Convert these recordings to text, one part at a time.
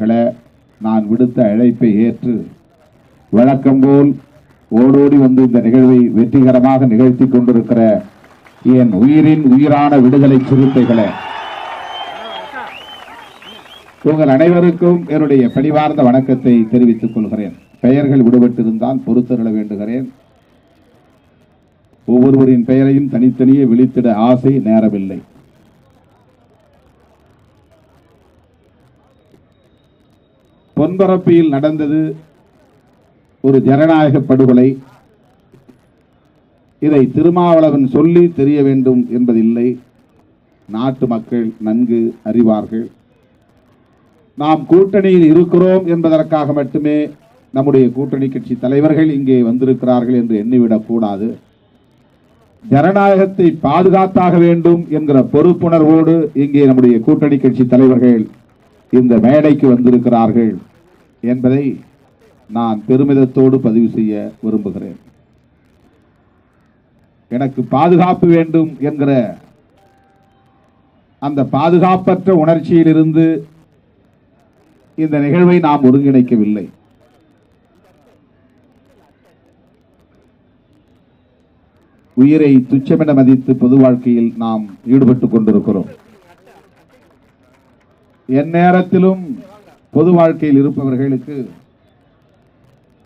அவர்களே, நான் விடுத்த அழைப்பை ஏற்று வழக்கம்போல் ஓடோடி வந்து இந்த நிகழ்வை வெற்றிகரமாக நிகழ்த்தி கொண்டிருக்கிற என் உயிரின் உயிரான விடுதலை சிறுத்தைகளே, உங்கள் அனைவருக்கும் என்னுடைய பணிவார்ந்த வணக்கத்தை தெரிவித்துக் கொள்கிறேன். பெயர்கள் விடுபட்டிருந்தால் பொறுத்தருள வேண்டுகிறேன். ஒவ்வொருவரின் பெயரையும் தனித்தனியே விழித்திட ஆசை நேரமில்லை. பொன்பரப்பியில் நடந்தது ஒரு ஜனநாயக படுகொலை. இதை திருமாவளவன் சொல்லி தெரிய வேண்டும் என்பதில்லை. நாட்டு மக்கள் நன்கு அறிவார்கள். நாம் கூட்டணியில் இருக்கிறோம் என்பதற்காக மட்டுமே நம்முடைய கூட்டணி கட்சி தலைவர்கள் இங்கே வந்திருக்கிறார்கள் என்று எண்ணிவிடக் கூடாது. ஜனநாயகத்தை பாதுகாத்தாக வேண்டும் என்கிற பொறுப்புணர்வோடு இங்கே நம்முடைய கூட்டணி கட்சி தலைவர்கள் இந்த மேடைக்கு வந்திருக்கிறார்கள் என்பதை நான் பெருமிதத்தோடு பதிவு செய்ய விரும்புகிறேன். எனக்கு பாதுகாப்பு வேண்டும் என்கிற அந்த பாதுகாப்பற்ற உணர்ச்சியிலிருந்து இந்த நிகழ்வை நாம் ஒருங்கிணைக்கவில்லை. உயிரை துச்சமென மதித்து பொது வாழ்க்கையில் நாம் ஈடுபட்டுக் கொண்டிருக்கிறோம். எந்நேரத்திலும் பொது வாழ்க்கையில் இருப்பவர்களுக்கு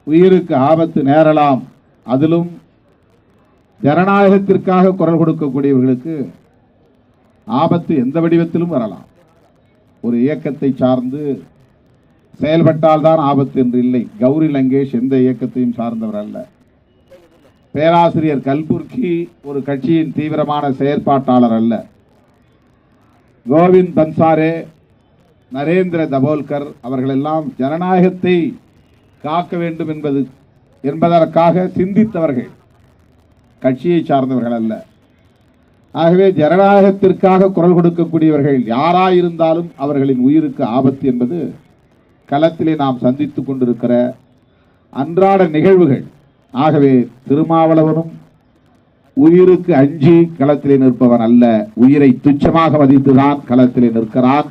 உயிருக்கு ஆபத்து நேரலாம். அதிலும் ஜனநாயகத்திற்காக குரல் கொடுக்கக்கூடியவர்களுக்கு ஆபத்து எந்த வடிவத்திலும் வரலாம். ஒரு இயக்கத்தை சார்ந்து செயல்பட்டால்தான் ஆபத்து என்று இல்லை. கௌரி லங்கேஷ் எந்த இயக்கத்தையும் சார்ந்தவர் அல்ல. பேராசிரியர் கல்புர்கி ஒரு கட்சியின் தீவிரமான செயற்பாட்டாளர் அல்ல. கோவிந்த் பன்சாரே, நரேந்திர தபோல்கர் அவர்களெல்லாம் ஜனநாயகத்தை காக்க வேண்டும் என்பதற்காக சிந்தித்தவர்கள், கட்சியை சார்ந்தவர்கள் அல்ல. ஆகவே ஜனநாயகத்திற்காக குரல் கொடுக்கக்கூடியவர்கள் யாராயிருந்தாலும் அவர்களின் உயிருக்கு ஆபத்து என்பது களத்திலே நாம் சந்தித்துக் கொண்டிருக்கிற அன்றாட நிகழ்வுகள். ஆகவே திருமாவளவனும் உயிருக்கு அஞ்சி களத்திலே நிற்பவன் அல்ல, உயிரை துச்சமாக மதித்துதான் களத்திலே நிற்கிறான்.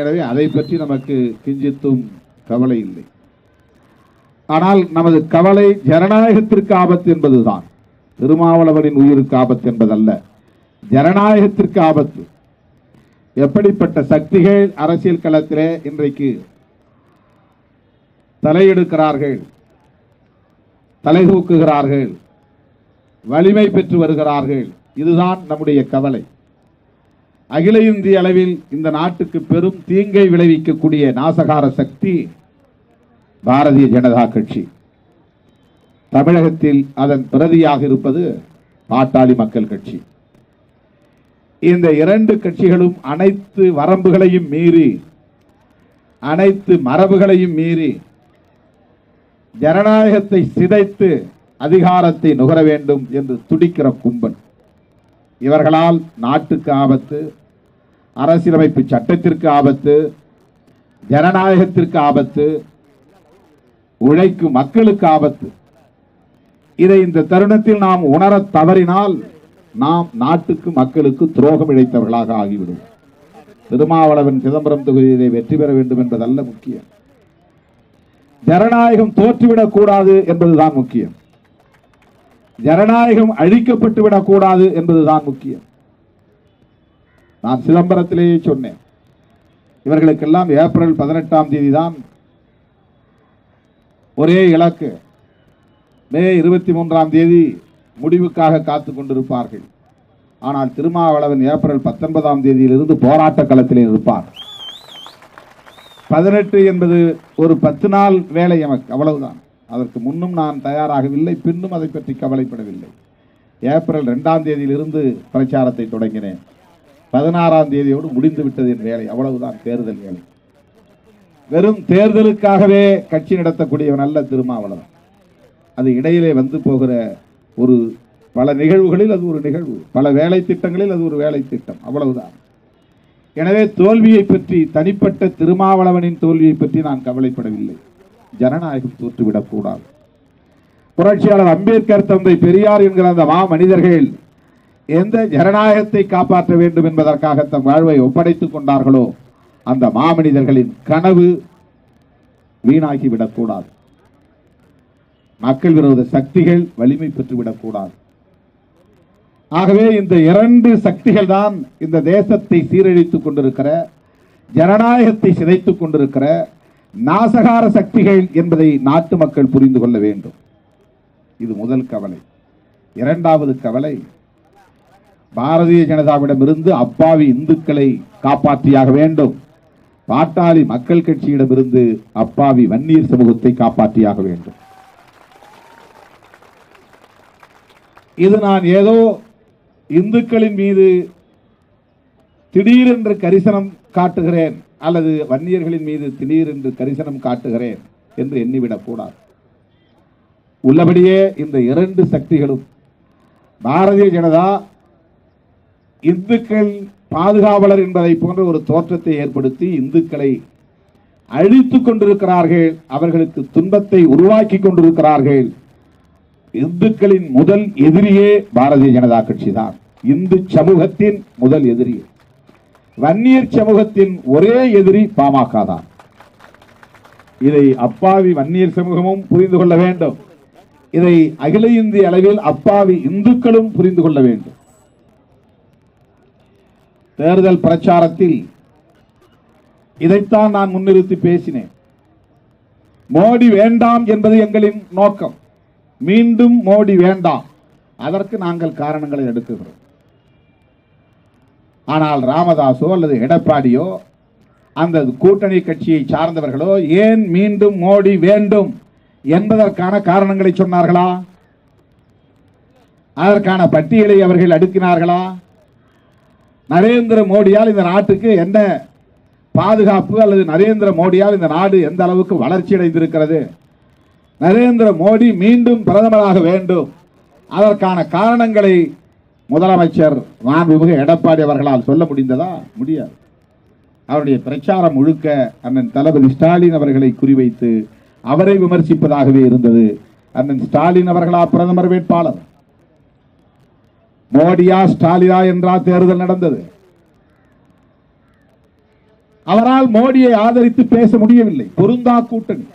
எனவே அதை பற்றி நமக்கு கிஞ்சித்தும் கவலை இல்லை. ஆனால் நமது கவலை ஜனநாயகத்திற்கு ஆபத்து என்பதுதான். திருமாவளவனின் உயிருக்கு ஆபத்து என்பதல்ல, ஜனநாயகத்திற்கு ஆபத்து. எப்படிப்பட்ட சக்திகள் அரசியல் களத்திலே இன்றைக்கு தலையெடுக்கிறார்கள், தலை தூக்குகிறார்கள், வலிமை பெற்று வருகிறார்கள், இதுதான் நம்முடைய கவலை. அகில இந்திய அளவில் இந்த நாட்டுக்கு பெரும் தீங்கை விளைவிக்கக்கூடிய நாசகார சக்தி பாரதிய ஜனதா கட்சி. தமிழகத்தில் அதன் பிரதியாக இருப்பது பாட்டாளி மக்கள் கட்சி. இந்த இரண்டு கட்சிகளும் அனைத்து வரம்புகளையும் மீறி, அனைத்து மரபுகளையும் மீறி ஜனநாயகத்தை சிதைத்து அதிகாரத்தை நுகர வேண்டும் என்று துடிக்கிற கும்பல். இவர்களால் நாட்டுக்கு ஆபத்து, அரசியலமைப்பு சட்டத்திற்கு ஆபத்து, ஜனநாயகத்திற்கு ஆபத்து, உழைக்கும் மக்களுக்கு ஆபத்து. இதை இந்த தருணத்தில் நாம் உணர தவறினால் நாம் நாட்டுக்கு மக்களுக்கு துரோகம் இழைத்தவர்களாக ஆகிவிடும். திருமாவளவன் சிதம்பரம் தொகுதியிலே வெற்றி பெற வேண்டும் என்பதல்ல முக்கியம். ஜனநாயகம் தோற்றுவிடக் கூடாது என்பதுதான் முக்கியம். ஜனநாயகம் அழிக்கப்பட்டு விடக்கூடாது என்பதுதான் முக்கியம். நான் சிதம்பரத்திலேயே சொன்னேன், இவர்களுக்கெல்லாம் ஏப்ரல் 18ஆம் தேதி தான் ஒரே இலக்கு. மே 23ஆம் தேதி முடிவுக்காக காத்துக் கொண்டிருப்பார்கள். ஆனால் திருமாவளவன் ஏப்ரல் 19ஆம் தேதியிலிருந்து போராட்ட களத்திலே இருப்பார். 18 என்பது ஒரு 10 நாள் வேலை எமக்கு, அவ்வளவுதான். அதற்கு முன்னும் நான் தயாராகவில்லை, பின்னும் அதை பற்றி கவலைப்படவில்லை. ஏப்ரல் 2ஆம் தேதியிலிருந்து பிரச்சாரத்தை தொடங்கினேன். 16ஆம் தேதியோடு முடிந்து விட்டது என் வேலை, அவ்வளவுதான். தேர்தல் வேலை. வெறும் தேர்தலுக்காகவே கட்சி நடத்தக்கூடியவன் அல்ல திருமாவளவன். அது இடையிலே வந்து போகிற ஒரு பல நிகழ்வுகளில் அது ஒரு நிகழ்வு, பல வேலை திட்டங்களில் அது ஒரு வேலை திட்டம், அவ்வளவுதான். எனவே தோல்வியை பற்றி, தனிப்பட்ட திருமாவளவனின் தோல்வியை பற்றி நான் கவலைப்படவில்லை. ஜனநாயகம் தோற்றுவிடக் கூடாது. புரட்சியாளர் அம்பேத்கர், தந்தை பெரியார் என்கிற அந்த மா மனிதர்கள் எந்த ஜனநாயகத்தை காப்பாற்ற வேண்டும் என்பதற்காக தம் வாழ்வை ஒப்படைத்துக் கொண்டார்களோ அந்த மாமனிதர்களின் கனவு வீணாகிவிடக்கூடாது. மக்கள் விரோத சக்திகள் வலிமை பெற்றுவிடக்கூடாது. ஆகவே இந்த இரண்டு சக்திகள் தான் இந்த தேசத்தை சீரழித்துக் கொண்டிருக்கிற, ஜனநாயகத்தை சிதைத்துக் கொண்டிருக்கிற நாசகார சக்திகள் என்பதை நாட்டு மக்கள் புரிந்து கொள்ள வேண்டும். இது முதல் கவலை. இரண்டாவது கவலை, பாரதிய ஜனதாவிடமிருந்து அப்பாவி இந்துக்களை காப்பாற்றியாக வேண்டும். பாட்டாளி மக்கள் கட்சியிடமிருந்து அப்பாவி வன்னியர் சமூகத்தை காப்பாற்றியாக வேண்டும். இது நான் ஏதோ இந்துக்களின் மீது திடீரென்று கரிசனம் காட்டுகிறேன் அல்லது வன்னியர்களின் மீது திடீரென்று கரிசனம் காட்டுகிறேன் என்று எண்ணிவிடக் கூடாது. உள்ளபடியே இந்த இரண்டு சக்திகளும், பாரதிய ஜனதா இந்துக்கள் பாதுகாவலர் என்பதை போன்ற ஒரு தோற்றத்தை ஏற்படுத்தி இந்துக்களை அழித்துக் கொண்டிருக்கிறார்கள், அவர்களுக்கு துன்பத்தை உருவாக்கி கொண்டிருக்கிறார்கள். இந்துக்களின் முதல் எதிரியே பாரதிய ஜனதா கட்சி தான். இந்து சமூகத்தின் முதல் எதிரி. வன்னியர் சமூகத்தின் ஒரே எதிரி பாமக தான். இதை அப்பாவி வன்னியர் சமூகமும் புரிந்து கொள்ள வேண்டும். இதை அகில இந்திய அளவில் அப்பாவி இந்துக்களும் புரிந்து கொள்ள வேண்டும். தேர்தல் பிரச்சாரத்தில் இதைத்தான் நான் முன்னிறுத்தி பேசினேன். மோடி வேண்டாம் என்பது எங்களின் நோக்கம். மீண்டும் மோடி வேண்டாம், அதற்கு நாங்கள் காரணங்களை எடுக்குகிறோம். ஆனால் ராமதாசோ அல்லது எடப்பாடியோ அந்த கூட்டணி கட்சியை சார்ந்தவர்களோ ஏன் மீண்டும் மோடி வேண்டும் என்பதற்கான காரணங்களை சொன்னார்களா? அதற்கான பட்டியலை அவர்கள் அடுக்கினார்களா? நரேந்திர மோடியால் இந்த நாட்டுக்கு என்ன பாதுகாப்பு அல்லது நரேந்திர மோடியால் இந்த நாடு எந்த அளவுக்கு வளர்ச்சி அடைந்திருக்கிறது, நரேந்திர மோடி மீண்டும் பிரதமராக வேண்டும், அதற்கான காரணங்களை முதலமைச்சர் மாண்புமிகு எடப்பாடி அவர்களால் சொல்ல முடிந்ததா? முடியாது. அவருடைய பிரச்சாரம் முழுக்க அண்ணன் தளபதி ஸ்டாலின் அவர்களை குறிவைத்து அவரை விமர்சிப்பதாகவே இருந்தது. அண்ணன் ஸ்டாலின் அவர்களா பிரதமர் வேட்பாளர்? மோடியா ஸ்டாலினா என்றா தேர்தல் நடந்தது? அவரால் மோடியை ஆதரித்து பேச முடியவில்லை. பொருந்தா கூட்டணி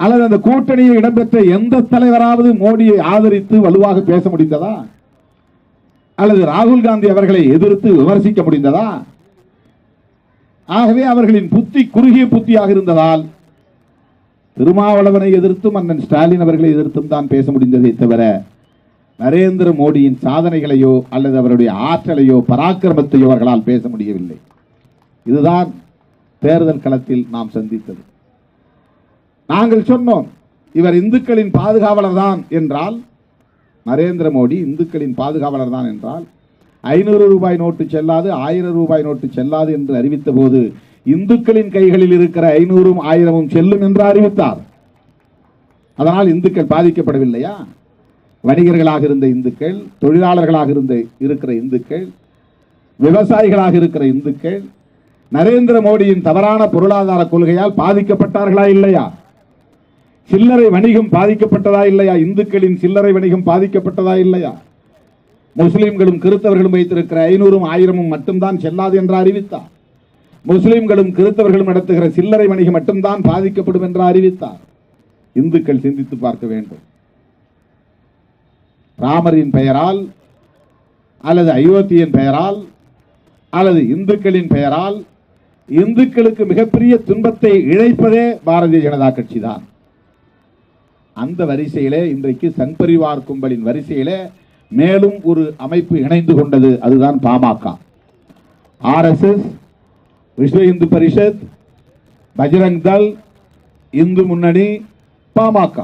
அல்லது அந்த கூட்டணியில் இடம்பெற்ற எந்த தலைவராவது மோடியை ஆதரித்து வலுவாக பேச முடிந்ததா? அல்லது ராகுல் காந்தி அவர்களை எதிர்த்து விமர்சிக்க முடிந்ததா? ஆகவே அவர்களின் புத்தி குறுகிய புத்தியாக இருந்ததால் திருமாவளவனை எதிர்த்தும் அண்ணன் ஸ்டாலின் அவர்களை எதிர்த்தும் தான் பேச முடிந்ததை தவிர நரேந்திர மோடியின் சாதனைகளையோ அல்லது அவருடைய ஆற்றலையோ பராக்கிரமத்தையோ அவர்களால் பேச முடியவில்லை. இதுதான் தேர்தல் களத்தில் நாம் சந்தித்தது. நாங்கள் சொன்னோம், இவர் இந்துக்களின் பாதுகாவலர் தான் என்றால், நரேந்திர மோடி இந்துக்களின் பாதுகாவலர் தான் என்றால் 500 ரூபாய் நோட்டு செல்லாது, 1000 ரூபாய் நோட்டு செல்லாது என்று அறிவித்த போது இந்துக்களின் கைகளில் இருக்கிற 500ம் 1000ம் செல்லும் என்று அறிவித்தார். அதனால் இந்துக்கள் பாதிக்கப்படவில்லையா? வணிகர்களாக இருந்த இந்துக்கள், தொழிலாளர்களாக இருக்கிற இந்துக்கள், விவசாயிகளாக இருக்கிற இந்துக்கள் நரேந்திர மோடியின் தவறான பொருளாதார கொள்கையால் பாதிக்கப்பட்டார்களா இல்லையா? சில்லறை வணிகம் பாதிக்கப்பட்டதா இல்லையா? இந்துக்களின் சில்லறை வணிகம் பாதிக்கப்பட்டதா இல்லையா? முஸ்லிம்களும் கிறிஸ்தவர்களும் வைத்திருக்கிற 500ம் 1000ம் மட்டும்தான் செல்லாது என்று அறிவித்தார். முஸ்லிம்களும் கிறிஸ்தவர்களும் நடத்துகிற சில்லறை வணிகம் மட்டும்தான் பாதிக்கப்படும் என்று அறிவித்தார். இந்துக்கள் சிந்தித்து பார்க்க வேண்டும். ராமரின் பெயரால் அல்லது அயோத்தியின் பெயரால் அல்லது இந்துக்களின் பெயரால் இந்துக்களுக்கு மிகப்பெரிய துன்பத்தை இழைப்பதே பாரதிய ஜனதா கட்சி தான். அந்த வரிசையிலே இன்றைக்கு சங் பரிவார் கும்பலின் வரிசையிலே மேலும் ஒரு அமைப்பு இணைந்து கொண்டது. அதுதான் பாமக. ஆர்எஸ்எஸ், விஸ்வ இந்து பரிஷத், பஜ்ரங் தள், இந்து முன்னணி, பாமக.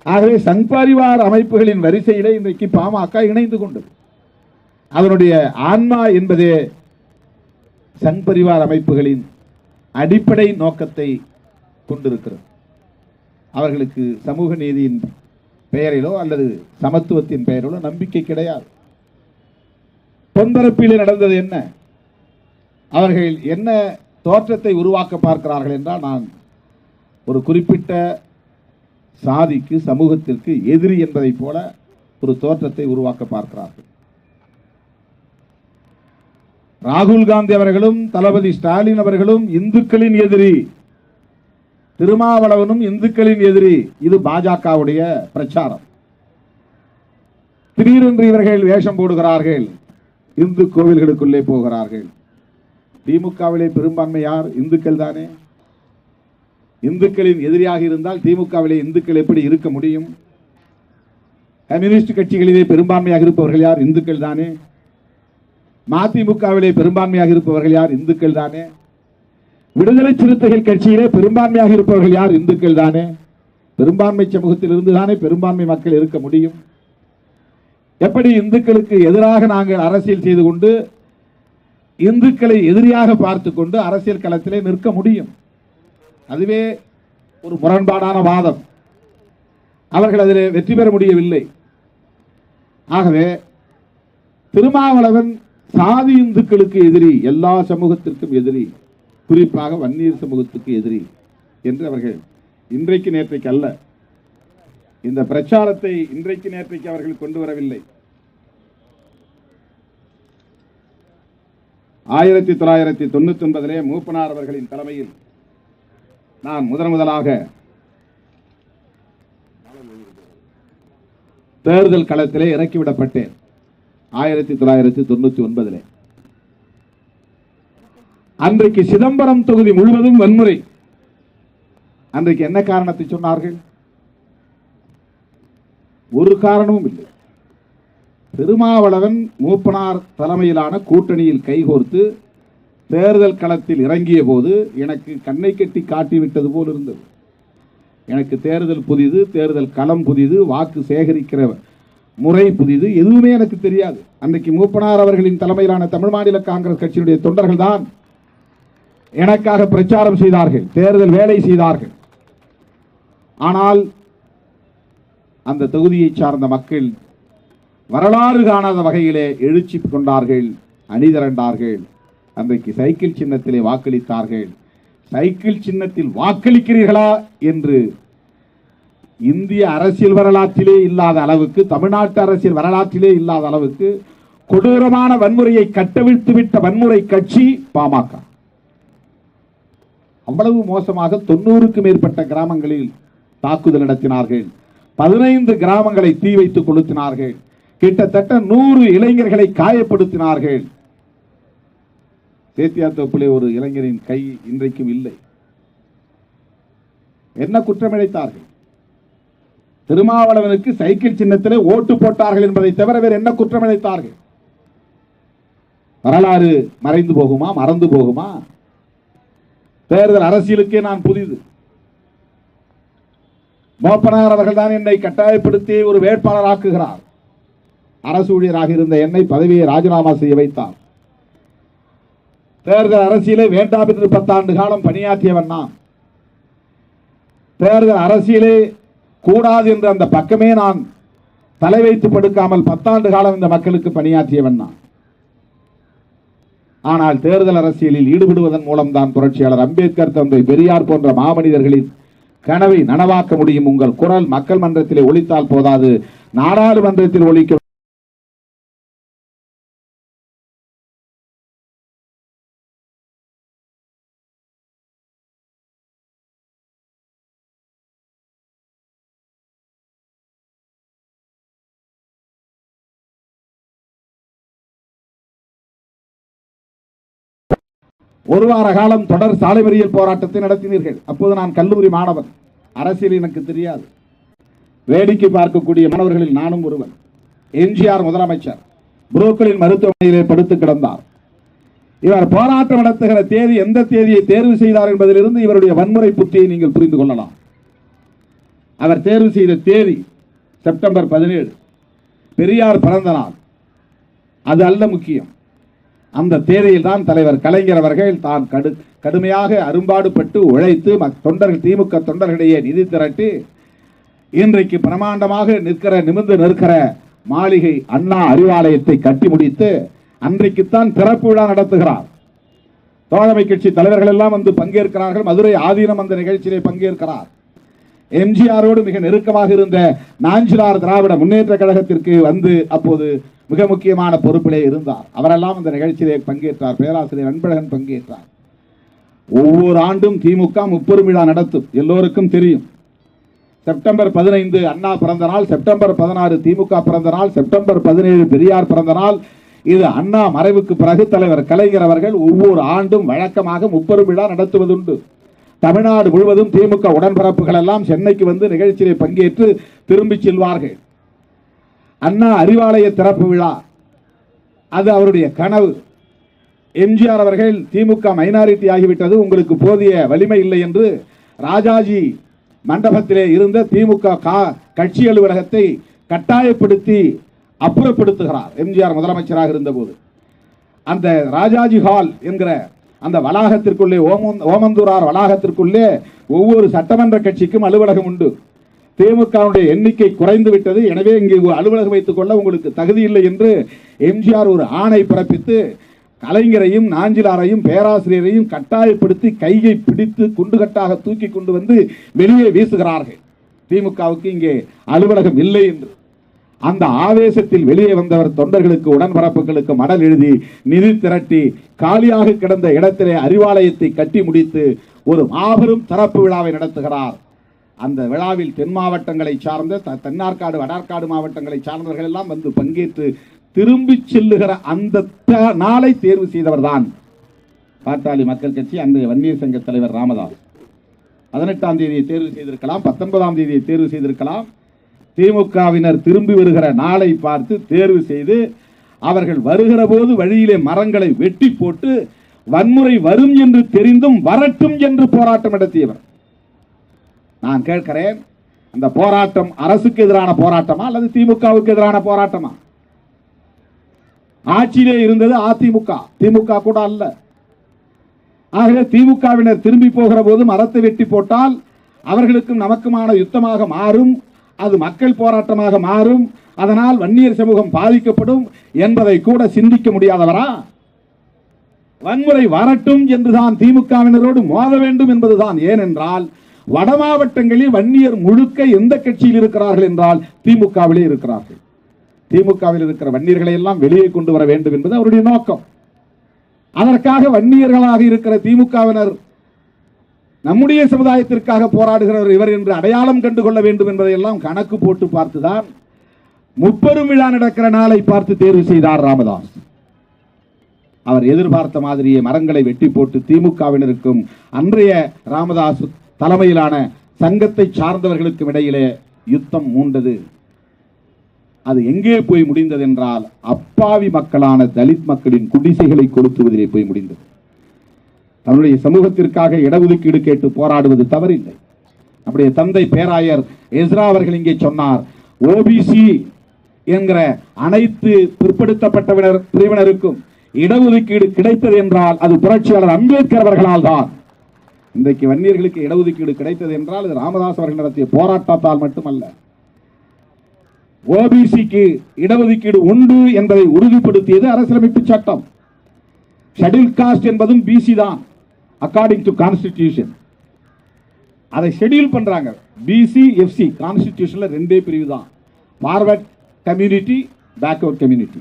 ஆகவே சங் பரிவார் அமைப்புகளின் வரிசையிலே இன்றைக்கு பாமக இணைந்து கொண்டது. அதனுடைய ஆன்மா என்பதே சங் பரிவார் அமைப்புகளின் அடிப்படை நோக்கத்தை கொண்டிருக்கிறது. அவர்களுக்கு சமூக நீதியின் பெயரிலோ அல்லது சமத்துவத்தின் பெயரிலோ நம்பிக்கை கிடையாது. பொன்பரப்பிலே நடந்தது என்ன? அவர்கள் என்ன தோற்றத்தை உருவாக்க பார்க்கிறார்கள் என்றால், நான் ஒரு குறிப்பிட்ட சாதிக்கு சமூகத்திற்கு எதிரி என்பதை போல ஒரு தோற்றத்தை உருவாக்க பார்க்கிறார்கள். ராகுல் காந்தி அவர்களும் தளபதி ஸ்டாலின் அவர்களும் இந்துக்களின் எதிரி, திருமாவளவனும் இந்துக்களின் எதிரி. இது பாஜகவுடைய பிரச்சாரம். திடீரென்று இவர்கள் வேஷம் போடுகிறார்கள், இந்து கோவில்களுக்குள்ளே போகிறார்கள். திமுகவிலே பெரும்பான்மை யார்? இந்துக்கள் தானே. இந்துக்களின் எதிரியாக இருந்தால் திமுகவிலே இந்துக்கள் எப்படி இருக்க முடியும்? கம்யூனிஸ்ட் கட்சிகளிலே பெரும்பான்மையாக இருப்பவர்கள் யார்? இந்துக்கள் தானே. மதிமுகவிலே பெரும்பான்மையாக இருப்பவர்கள் யார்? இந்துக்கள் தானே. விடுதலை சிறுத்தைகள் கட்சியிலே பெரும்பான்மையாக இருப்பவர்கள் யார்? இந்துக்கள் தானே. பெரும்பான்மை சமூகத்தில் இருந்து தானே பெரும்பான்மை மக்கள் இருக்க முடியும். எப்படி இந்துக்களுக்கு எதிராக நாங்கள் அரசியல் செய்து கொண்டு இந்துக்களை எதிரியாக பார்த்து கொண்டு அரசியல் களத்திலே நிற்க முடியும்? அதுவே ஒரு முரண்பாடான வாதம். அவர்கள் அதில் வெற்றி பெற முடியவில்லை. ஆகவே திருமாவளவன் சாதி இந்துக்களுக்கு எதிரி, எல்லா சமூகத்திற்கும் எதிரி, குறிப்பாக வன்னியர் சமூகத்துக்கு எதிரி என்று அவர்கள் இன்றைக்கு நேற்றைக்கு அல்ல, இந்த பிரச்சாரத்தை இன்றைக்கு நேற்றைக்கு அவர்கள் கொண்டு வரவில்லை. 1999 மூப்பனார் அவர்களின் தலைமையில் நான் முதலாக தேர்தல் களத்திலே இறக்கிவிடப்பட்டேன். 1999 அன்றைக்கு சிதம்பரம் தொகுதி முழுவதும் வன்முறை. அன்றைக்கு என்ன காரணத்தை சொன்னார்கள்? ஒரு காரணமும் இல்லை. திருமாவளவன் மூப்பனார் தலைமையிலான கூட்டணியில் கைகோர்த்து தேர்தல் களத்தில் இறங்கிய போது எனக்கு கண்ணை கட்டி காட்டிவிட்டது போல் இருந்தது. எனக்கு தேர்தல் புதிது, தேர்தல் களம் புதிது, வாக்கு சேகரிக்கிற முறை புதிது, எதுவுமே எனக்கு தெரியாது. அன்றைக்கு மூப்பனார் அவர்களின் தலைமையிலான தமிழ் மாநில காங்கிரஸ் கட்சியினுடைய தொண்டர்கள் தான் எனக்காக பிரச்சாரம் செய்தார்கள், தேர்தல் வேலை செய்தார்கள். ஆனால் அந்த தொகுதியை சார்ந்த மக்கள் வரலாறு காணாத வகையிலே எழுச்சி கொண்டார்கள், அணிதிரண்டார்கள். அன்றைக்கு சைக்கிள் சின்னத்திலே வாக்களித்தார்கள். சைக்கிள் சின்னத்தில் வாக்களிக்கிறீர்களா என்று இந்திய அரசியல் வரலாற்றிலே இல்லாத அளவுக்கு, தமிழ்நாட்டு அரசியல் வரலாற்றிலே இல்லாத அளவுக்கு கொடூரமான வன்முறையை கட்டவிழ்த்து விட்ட வன்முறை கட்சி பாமக. அவ்வளவு மோசமாக 90க்கு மேற்பட்ட கிராமங்களில் தாக்குதல் நடத்தினார்கள். 15 கிராமங்களை தீ வைத்து கொளுத்தினார்கள். கிட்டத்தட்ட 100 இளைஞர்களை காயப்படுத்தினார்கள். சேத்தியாத்தோப்பிலே ஒரு இளைஞரின் கை இன்றைக்கும் இல்லை. என்ன குற்றம் இழைத்தார்கள்? திருமாவளவனுக்கு சைக்கிள் சின்னத்திலே ஓட்டு போட்டார்கள் என்பதை தவிர வேறு என்ன குற்றம் இழைத்தார்கள்? வரலாறு மறைந்து போகுமா, மறந்து போகுமா? தேர்தல் அரசியலுக்கே நான் புதிது. மூப்பனார் அவர்கள் தான் என்னை கட்டாயப்படுத்தி ஒரு வேட்பாளராக்குகிறார். அரசு ஊழியராக இருந்த என்னை பதவியை ராஜினாமா செய்ய வைத்தார். தேர்தல் அரசியலை வேண்டாம் என்று 10 ஆண்டு காலம் பணியாற்றியவன் நான். தேர்தல் அரசியலே கூடாது என்று அந்த பக்கமே நான் தலை வைத்து படுக்காமல் 10 ஆண்டு காலம் இந்த மக்களுக்கு பணியாற்றியவன் நான். ஆனால் தேர்தல் அரசியலில் ஈடுபடுவதன் மூலம் தான் புரட்சியாளர் அம்பேத்கர், தந்தை பெரியார் போன்ற மாமனிதர்களின் கனவை நனவாக்க முடியும். உங்கள் குரல் மக்கள் மன்றத்திலே ஒலித்தால் போதாது, நாடாளுமன்றத்தில் ஒலிக்க. ஒரு வார காலம் தொடர் சாலை மறியல் போராட்டத்தை நடத்தினீர்கள். அப்போது நான் கல்லூரி மாணவன், அரசியல் எனக்கு தெரியாது. வேடிக்கை பார்க்கக்கூடிய மாணவர்களில் நானும் ஒருவன். எம்ஜிஆர் முதலமைச்சர் புரோக்கலின் மருத்துவமனையிலே படுத்து கிடந்தார். இவர் போராட்டம் நடத்துகிற தேதி, எந்த தேதியை தேர்வு செய்தார் என்பதிலிருந்து இவருடைய வன்முறை புத்தியை நீங்கள் புரிந்து கொள்ளலாம். அவர் தேர்வு செய்த தேதி செப்டம்பர் 17, பெரியார் பிறந்த நாள். அது அல்ல முக்கியம். அந்த தேதியில் தான் தலைவர் கலைஞர் அவர்கள் தான் கடுமையாக அரும்பாடுபட்டு உழைத்து தொண்டர்கள், திமுக தொண்டர்களிடையே நிதி திரட்டி இன்றைக்கு பிரமாண்டமாக நிமிர்ந்து நிற்கிற மாளிகை அண்ணா அறிவாலயத்தை கட்டி முடித்து அன்றைக்குத்தான் திறப்பு விழா நடத்துகிறார். தோழமை கட்சி தலைவர்கள் எல்லாம் வந்து பங்கேற்கிறார்கள். மதுரை ஆதீனம் அந்த நிகழ்ச்சியிலே பங்கேற்கிறார். எம்ஜிஆரோடு மிக நெருக்கமாக இருந்த நாஞ்சிலார் திராவிட முன்னேற்ற கழகத்திற்கு வந்து அப்போது மிக முக்கியமான பொறுப்பிலே இருந்தார். அவரெல்லாம் இந்த நிகழ்ச்சியிலே பங்கேற்றார். பேராசிரியர் அன்பழகன் பங்கேற்றார். ஒவ்வொரு ஆண்டும் திமுக முப்பெரும் விழா நடத்தும், எல்லோருக்கும் தெரியும். செப்டம்பர் 15 அண்ணா பிறந்த நாள், செப்டம்பர் 16 திமுக பிறந்த நாள், செப்டம்பர் 17 பெரியார் பிறந்த நாள். இது அண்ணா மறைவுக்கு பிறகு தலைவர் கலைஞர் அவர்கள் ஒவ்வொரு ஆண்டும் வழக்கமாக முப்பெரும் விழா நடத்துவதுண்டு. தமிழ்நாடு முழுவதும் திமுக உடன்பிறப்புகள் எல்லாம் சென்னைக்கு வந்து நிகழ்ச்சியை பங்கேற்று திரும்பி செல்வார்கள். அண்ணா அறிவாலய திறப்பு விழா, அது அவருடைய கனவு. எம்ஜிஆர் அவர்கள் திமுக மைனாரிட்டி ஆகிவிட்டது, உங்களுக்கு போதிய வலிமை இல்லை என்று ராஜாஜி மண்டபத்திலே இருந்த திமுக கட்சி அலுவலகத்தை கட்டாயப்படுத்தி அப்புறப்படுத்துகிறார். எம்ஜிஆர் முதலமைச்சராக இருந்தபோது அந்த ராஜாஜி ஹால் என்கிற அந்த வளாகத்திற்குள்ளே, ஓமந்தூரார் வளாகத்திற்குள்ளே ஒவ்வொரு சட்டமன்ற கட்சிக்கும் அலுவலகம் உண்டு. திமுகவுடைய எண்ணிக்கை குறைந்து விட்டது, எனவே இங்கே அலுவலகம் வைத்துக் கொள்ள உங்களுக்கு தகுதி இல்லை என்று எம்ஜிஆர் ஒரு ஆணை பிறப்பித்து கலைஞரையும் நாஞ்சிலாரையும் பேராசிரியரையும் கட்டாயப்படுத்தி கையை பிடித்து குண்டுகட்டாக தூக்கி கொண்டு வந்து வெளியே வீசுகிறார்கள். திமுகவுக்கு இங்கே அலுவலகம் இல்லை என்று. அந்த ஆவேசத்தில் வெளியே வந்தவர் தொண்டர்களுக்கு உடன்பரப்புகளுக்கு மடல் எழுதி நிதி திரட்டி காலியாக கிடந்த இடத்திலே அறிவாலயத்தை கட்டி முடித்து ஒரு மாபெரும் திறப்பு விழாவை நடத்துகிறார். அந்த விழாவில் தென் மாவட்டங்களை சார்ந்த தென்னார்காடு வடார்காடு மாவட்டங்களை சார்ந்தவர்கள் எல்லாம் வந்து பங்கேற்று திரும்பி செல்லுகிற அந்த நாளை தேர்வு செய்தவர் தான் பாட்டாளி மக்கள் கட்சி அன்றைய வன்னியர் சங்க தலைவர் ராமதாஸ். 18ஆம் தேதியை தேர்வு செய்திருக்கலாம், 19ஆம் தேதியை தேர்வு செய்திருக்கலாம். திமுகவினர் திரும்பி வருகிற நாளை பார்த்து தேர்வு செய்து அவர்கள் வருகிற போது வழியிலே மரங்களை வெட்டி போட்டு வன்முறை வரும் என்று தெரிந்தும் வரட்டும் என்று போராட்டம் நடத்தியவர். நான் கேட்கிறேன், அந்த போராட்டம் அரசுக்கு எதிரான போராட்டமா அல்லது திமுகவுக்கு எதிரான போராட்டமா? ஆட்சியிலே இருந்தது அதிமுக, திமுக கூட அல்ல. ஆகவே திமுகவினர் திரும்பி போகிற போது மரத்தை வெட்டி போட்டால் அவர்களுக்கும் நமக்குமான யுத்தமாக மாறும், அது மக்கள் போராட்டமாக மாறும், அதனால் வன்னியர் சமூகம் பாதிக்கப்படும் என்பதை கூட சிந்திக்க முடியாதவரா? வன்முறை வரட்டும் என்றுதான் திமுகவினரோடு மோத வேண்டும் என்பதுதான். ஏனென்றால் வட மாவட்டங்களில் வன்னியர் முழுக்க எந்த கட்சியில் இருக்கிறார்கள் என்றால் திமுகவிலே இருக்கிறார்கள். திமுகவில் இருக்கிற வன்னியர்களை எல்லாம் வெளியே கொண்டு வர வேண்டும் என்பது அவருடைய நோக்கம். அதற்காக வன்னியர்களாக இருக்கிற திமுகவினர் நம்முடைய சமுதாயத்திற்காக போராடுகிறவர் இவர் என்று அடையாளம் கண்டுகொள்ள வேண்டும் என்பதையெல்லாம் கணக்கு போட்டு பார்த்துதான் முப்பெரும் விழா நடக்கிற நாளை பார்த்து தேர்வு செய்தார் ராமதாஸ். அவர் எதிர்பார்த்த மாதிரியே மரங்களை வெட்டி போட்டு திமுகவினருக்கும் அன்றைய ராமதாஸ் தலைமையிலான சங்கத்தை சார்ந்தவர்களுக்கும் இடையிலே யுத்தம் மூண்டது. அது எங்கே போய் முடிந்தது என்றால் அப்பாவி மக்களான தலித் மக்களின் குடிசைகளை கொளுத்துவதிலே போய் முடிந்தது. தன்னுடைய சமூகத்திற்காக இடஒதுக்கீடு கேட்டு போராடுவது தவறில்லை. நம்முடைய தந்தை பேராயர் எஸ்ரா அவர்கள் இங்கே சொன்னார், ஓபிசி என்கிற அனைத்து பிற்படுத்தப்பட்ட பிரிவினருக்கும் இடஒதுக்கீடு கிடைத்தது என்றால் அது புரட்சியாளர் அம்பேத்கர் அவர்களால் தான். இன்றைக்கு வன்னியர்களுக்கு இடஒதுக்கீடு கிடைத்தது என்றால் அது ராமதாஸ் அவர்கள் நடத்திய போராட்டத்தால் மட்டுமல்ல. ஓபிசிக்கு இடஒதுக்கீடு உண்டு என்பதை உறுதிப்படுத்தியது அரசியலமைப்பு சட்டம். ஷெட்யூல் காஸ்ட் என்பதும் பிசி தான் அக்கார்டிங் டு கான்ஸ்டிடியூஷன். அதை ஷெட்யூல் பண்றாங்க. பிசி எஃப்சி கான்ஸ்டிடியூஷன்ல ரெண்டே பிரிவு தான், ஃபார்வர்ட் கம்யூனிட்டி, பேக்வர்ட் கம்யூனிட்டி.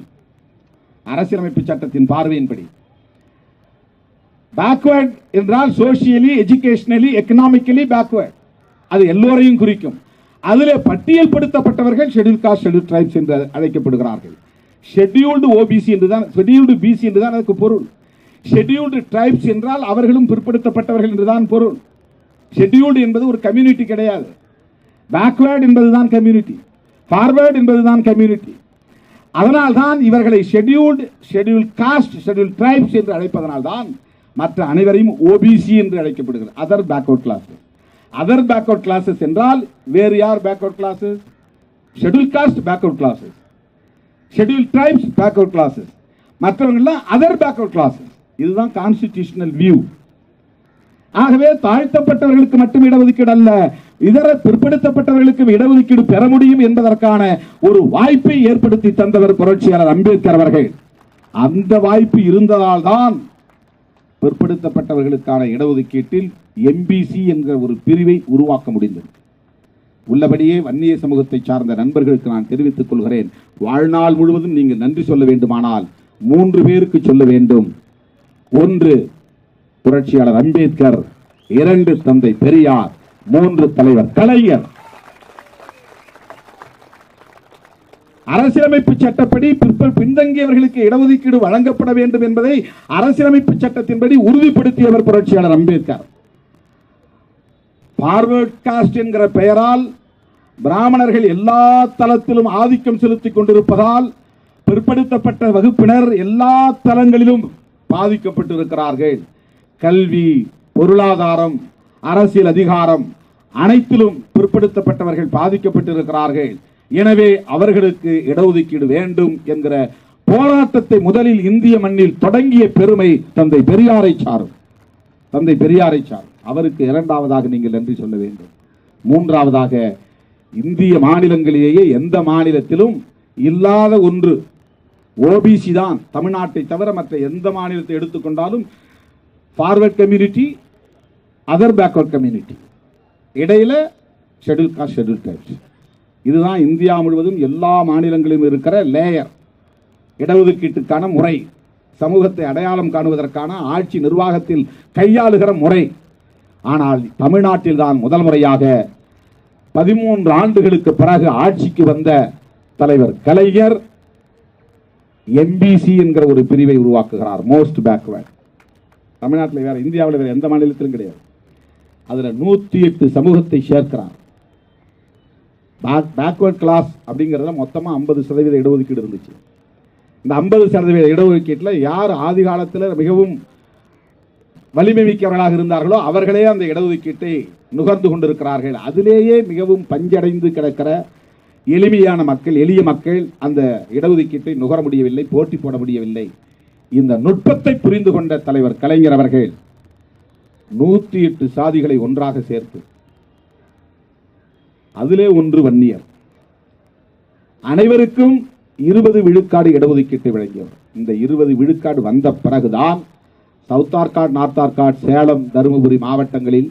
அரசியலமைப்பு சட்டத்தின் பார்வையின்படி பேக்வர்ட் என்றால் சோசியலி, எஜுகேஷனலி, எக்கனாமிக்கலி பேக்வர்ட், அது எல்லோரையும் குறிக்கும். அதிலே பட்டியல்படுத்தப்பட்டவர்கள் ஷெட்யூல் காஸ்ட், ஷெட்யூல் ட்ரைப்ஸ் என்று அழைக்கப்படுகிறார்கள். ஷெட்யூல்டு ஓபிசி என்றுதான், ஷெட்யூல்டு பிசி என்றுதான் அதுக்கு பொருள். ஷெட்யூல்டு ட்ரைப்ஸ் என்றால் அவர்களும் பிற்படுத்தப்பட்டவர்கள் என்றுதான் பொருள். ஷெட்யூல்டு என்பது ஒரு கம்யூனிட்டி கிடையாது. பேக்வர்ட் என்பதுதான் கம்யூனிட்டி, ஃபார்வர்ட் என்பதுதான் கம்யூனிட்டி. அதனால் தான் இவர்களை scheduled, schedule cost, schedule tribes என்று அழைப்பதனால் தான் மற்ற அனைவரையும் ஓபிசி என்று அழைக்கப்படுகிறது. Other backward classes. Other backward classes என்றால் வேறு யார் backward classes? Schedule cost backward classes, schedule tribes backward classes, மற்றவர்கள் அதர் பேக்வர்ட் கிளாஸஸ். இதுதான் கான்ஸ்டிடியூஷனல் வியூ. ஆகவே தாழ்த்தப்பட்டவர்களுக்கு மட்டும் இடஒதுக்கீடு அல்ல, இதர பிற்படுத்தப்பட்டவர்களுக்கும் இடஒதுக்கீடு பெற முடியும் என்பதற்கான ஒரு வாய்ப்பை ஏற்படுத்தி தந்தவர் புரட்சியாளர் அம்பேத்கர் அவர்கள். அந்த வாய்ப்பு இருந்ததால் தான் பிற்படுத்தப்பட்டவர்களுக்கான இடஒதுக்கீட்டில் எம்பிசி என்கிற ஒரு பிரிவை உருவாக்க முடிந்தது. உள்ளபடியே வன்னிய சமூகத்தை சார்ந்த நண்பர்களுக்கு நான் தெரிவித்துக் கொள்கிறேன், வாழ்நாள் முழுவதும் நீங்கள் நன்றி சொல்ல வேண்டுமானால் 3 பேருக்கு சொல்ல வேண்டும். 1 புரட்சியாளர் அம்பேத்கர், 2 தந்தை பெரியார், 3 தலைவர் கலைஞர். அரசியலமைப்பு சட்டப்படி பின்தங்கியவர்களுக்கு இடஒதுக்கீடு வழங்கப்பட வேண்டும் என்பதை அரசியலமைப்பு சட்டத்தின்படி உறுதிப்படுத்தியவர் புரட்சியாளர் அம்பேத்கர். பார்வர்ட் காஸ்ட் என்கிற பெயரால் பிராமணர்கள் எல்லா தளத்திலும் ஆதிக்கம் செலுத்திக் கொண்டிருப்பதால் பிற்படுத்தப்பட்ட வகுப்பினர் எல்லா தளங்களிலும் பாதிக்கப்பட்டிருக்கிறார்கள். கல்வி, பொருளாதாரம், அரசியல் அதிகாரம் அனைத்திலும் பிற்படுத்தப்பட்டவர்கள் பாதிக்கப்பட்டிருக்கிறார்கள். எனவே அவர்களுக்கு இடஒதுக்கீடு வேண்டும் என்கிற போராட்டத்தை முதலில் இந்திய மண்ணில் தொடங்கிய பெருமை தந்தை பெரியாரை சாரும். தந்தை பெரியாரை சாரும். அவருக்கு 2வதாக நீங்கள் நன்றி சொல்ல வேண்டும். 3வதாக இந்திய மாநிலங்களிலேயே எந்த மாநிலத்திலும் இல்லாத ஒன்று ஓபிசி தான். தமிழ்நாட்டை தவிர மற்ற எந்த மாநிலத்தை எடுத்துக்கொண்டாலும் forward community, other backward community, இடையில ஷெட்யூல் காஸ்ட், ஷெட்யூல் ட்ரைப்ஸ். இதுதான் இந்தியா முழுவதும் எல்லா மாநிலங்களிலும் இருக்கிற லேயர். இடஒதுக்கீட்டுக்கான முறை, சமூகத்தை அடையாளம் காணுவதற்கான ஆட்சி நிர்வாகத்தில் கையாளுகிற முறை. ஆனால் தமிழ்நாட்டில் தான் முதல் முறையாக 13 ஆண்டுகளுக்கு பிறகு ஆட்சிக்கு வந்த தலைவர் கலைஞர் எம்பிசி என்கிற ஒரு பிரிவை உருவாக்குகிறார். Most backward. தமிழ்நாட்டில் வேற, இந்தியாவில் வேற எந்த மாநிலத்திலும் கிடையாது. அதுல 108 சமூகத்தை சேர்க்கிறார். பேக்வர்ட் கிளாஸ் அப்படிங்கிறதுல மொத்தமா 50% இடஒதுக்கீடு இருந்துச்சு. இந்த 50% இடஒதுக்கீட்டில் யார் ஆதி காலத்தில் மிகவும் வலிமை மிக்கவர்களாக இருந்தார்களோ அவர்களே அந்த இடஒதுக்கீட்டை நுகர்ந்து கொண்டிருக்கிறார்கள். அதிலேயே மிகவும் பஞ்சடைந்து கிடக்கிற எளிமையான மக்கள், எளிய மக்கள் அந்த இடஒதுக்கீட்டை நுகர முடியவில்லை, போட்டி போட முடியவில்லை. இந்த நுட்பத்தை புரிந்து கொண்ட தலைவர் கலைஞர் அவர்கள் 108 சாதிகளை ஒன்றாக சேர்த்து, அதிலே ஒன்று வன்னியர், அனைவருக்கும் 20 விழுக்காடு இடஒதுக்கீட்டை வழங்கியவர். இந்த 20 விழுக்காடு வந்த பிறகுதான் சவுத் ஆர்காட், நார்த் ஆர்காட், சேலம், தருமபுரி மாவட்டங்களில்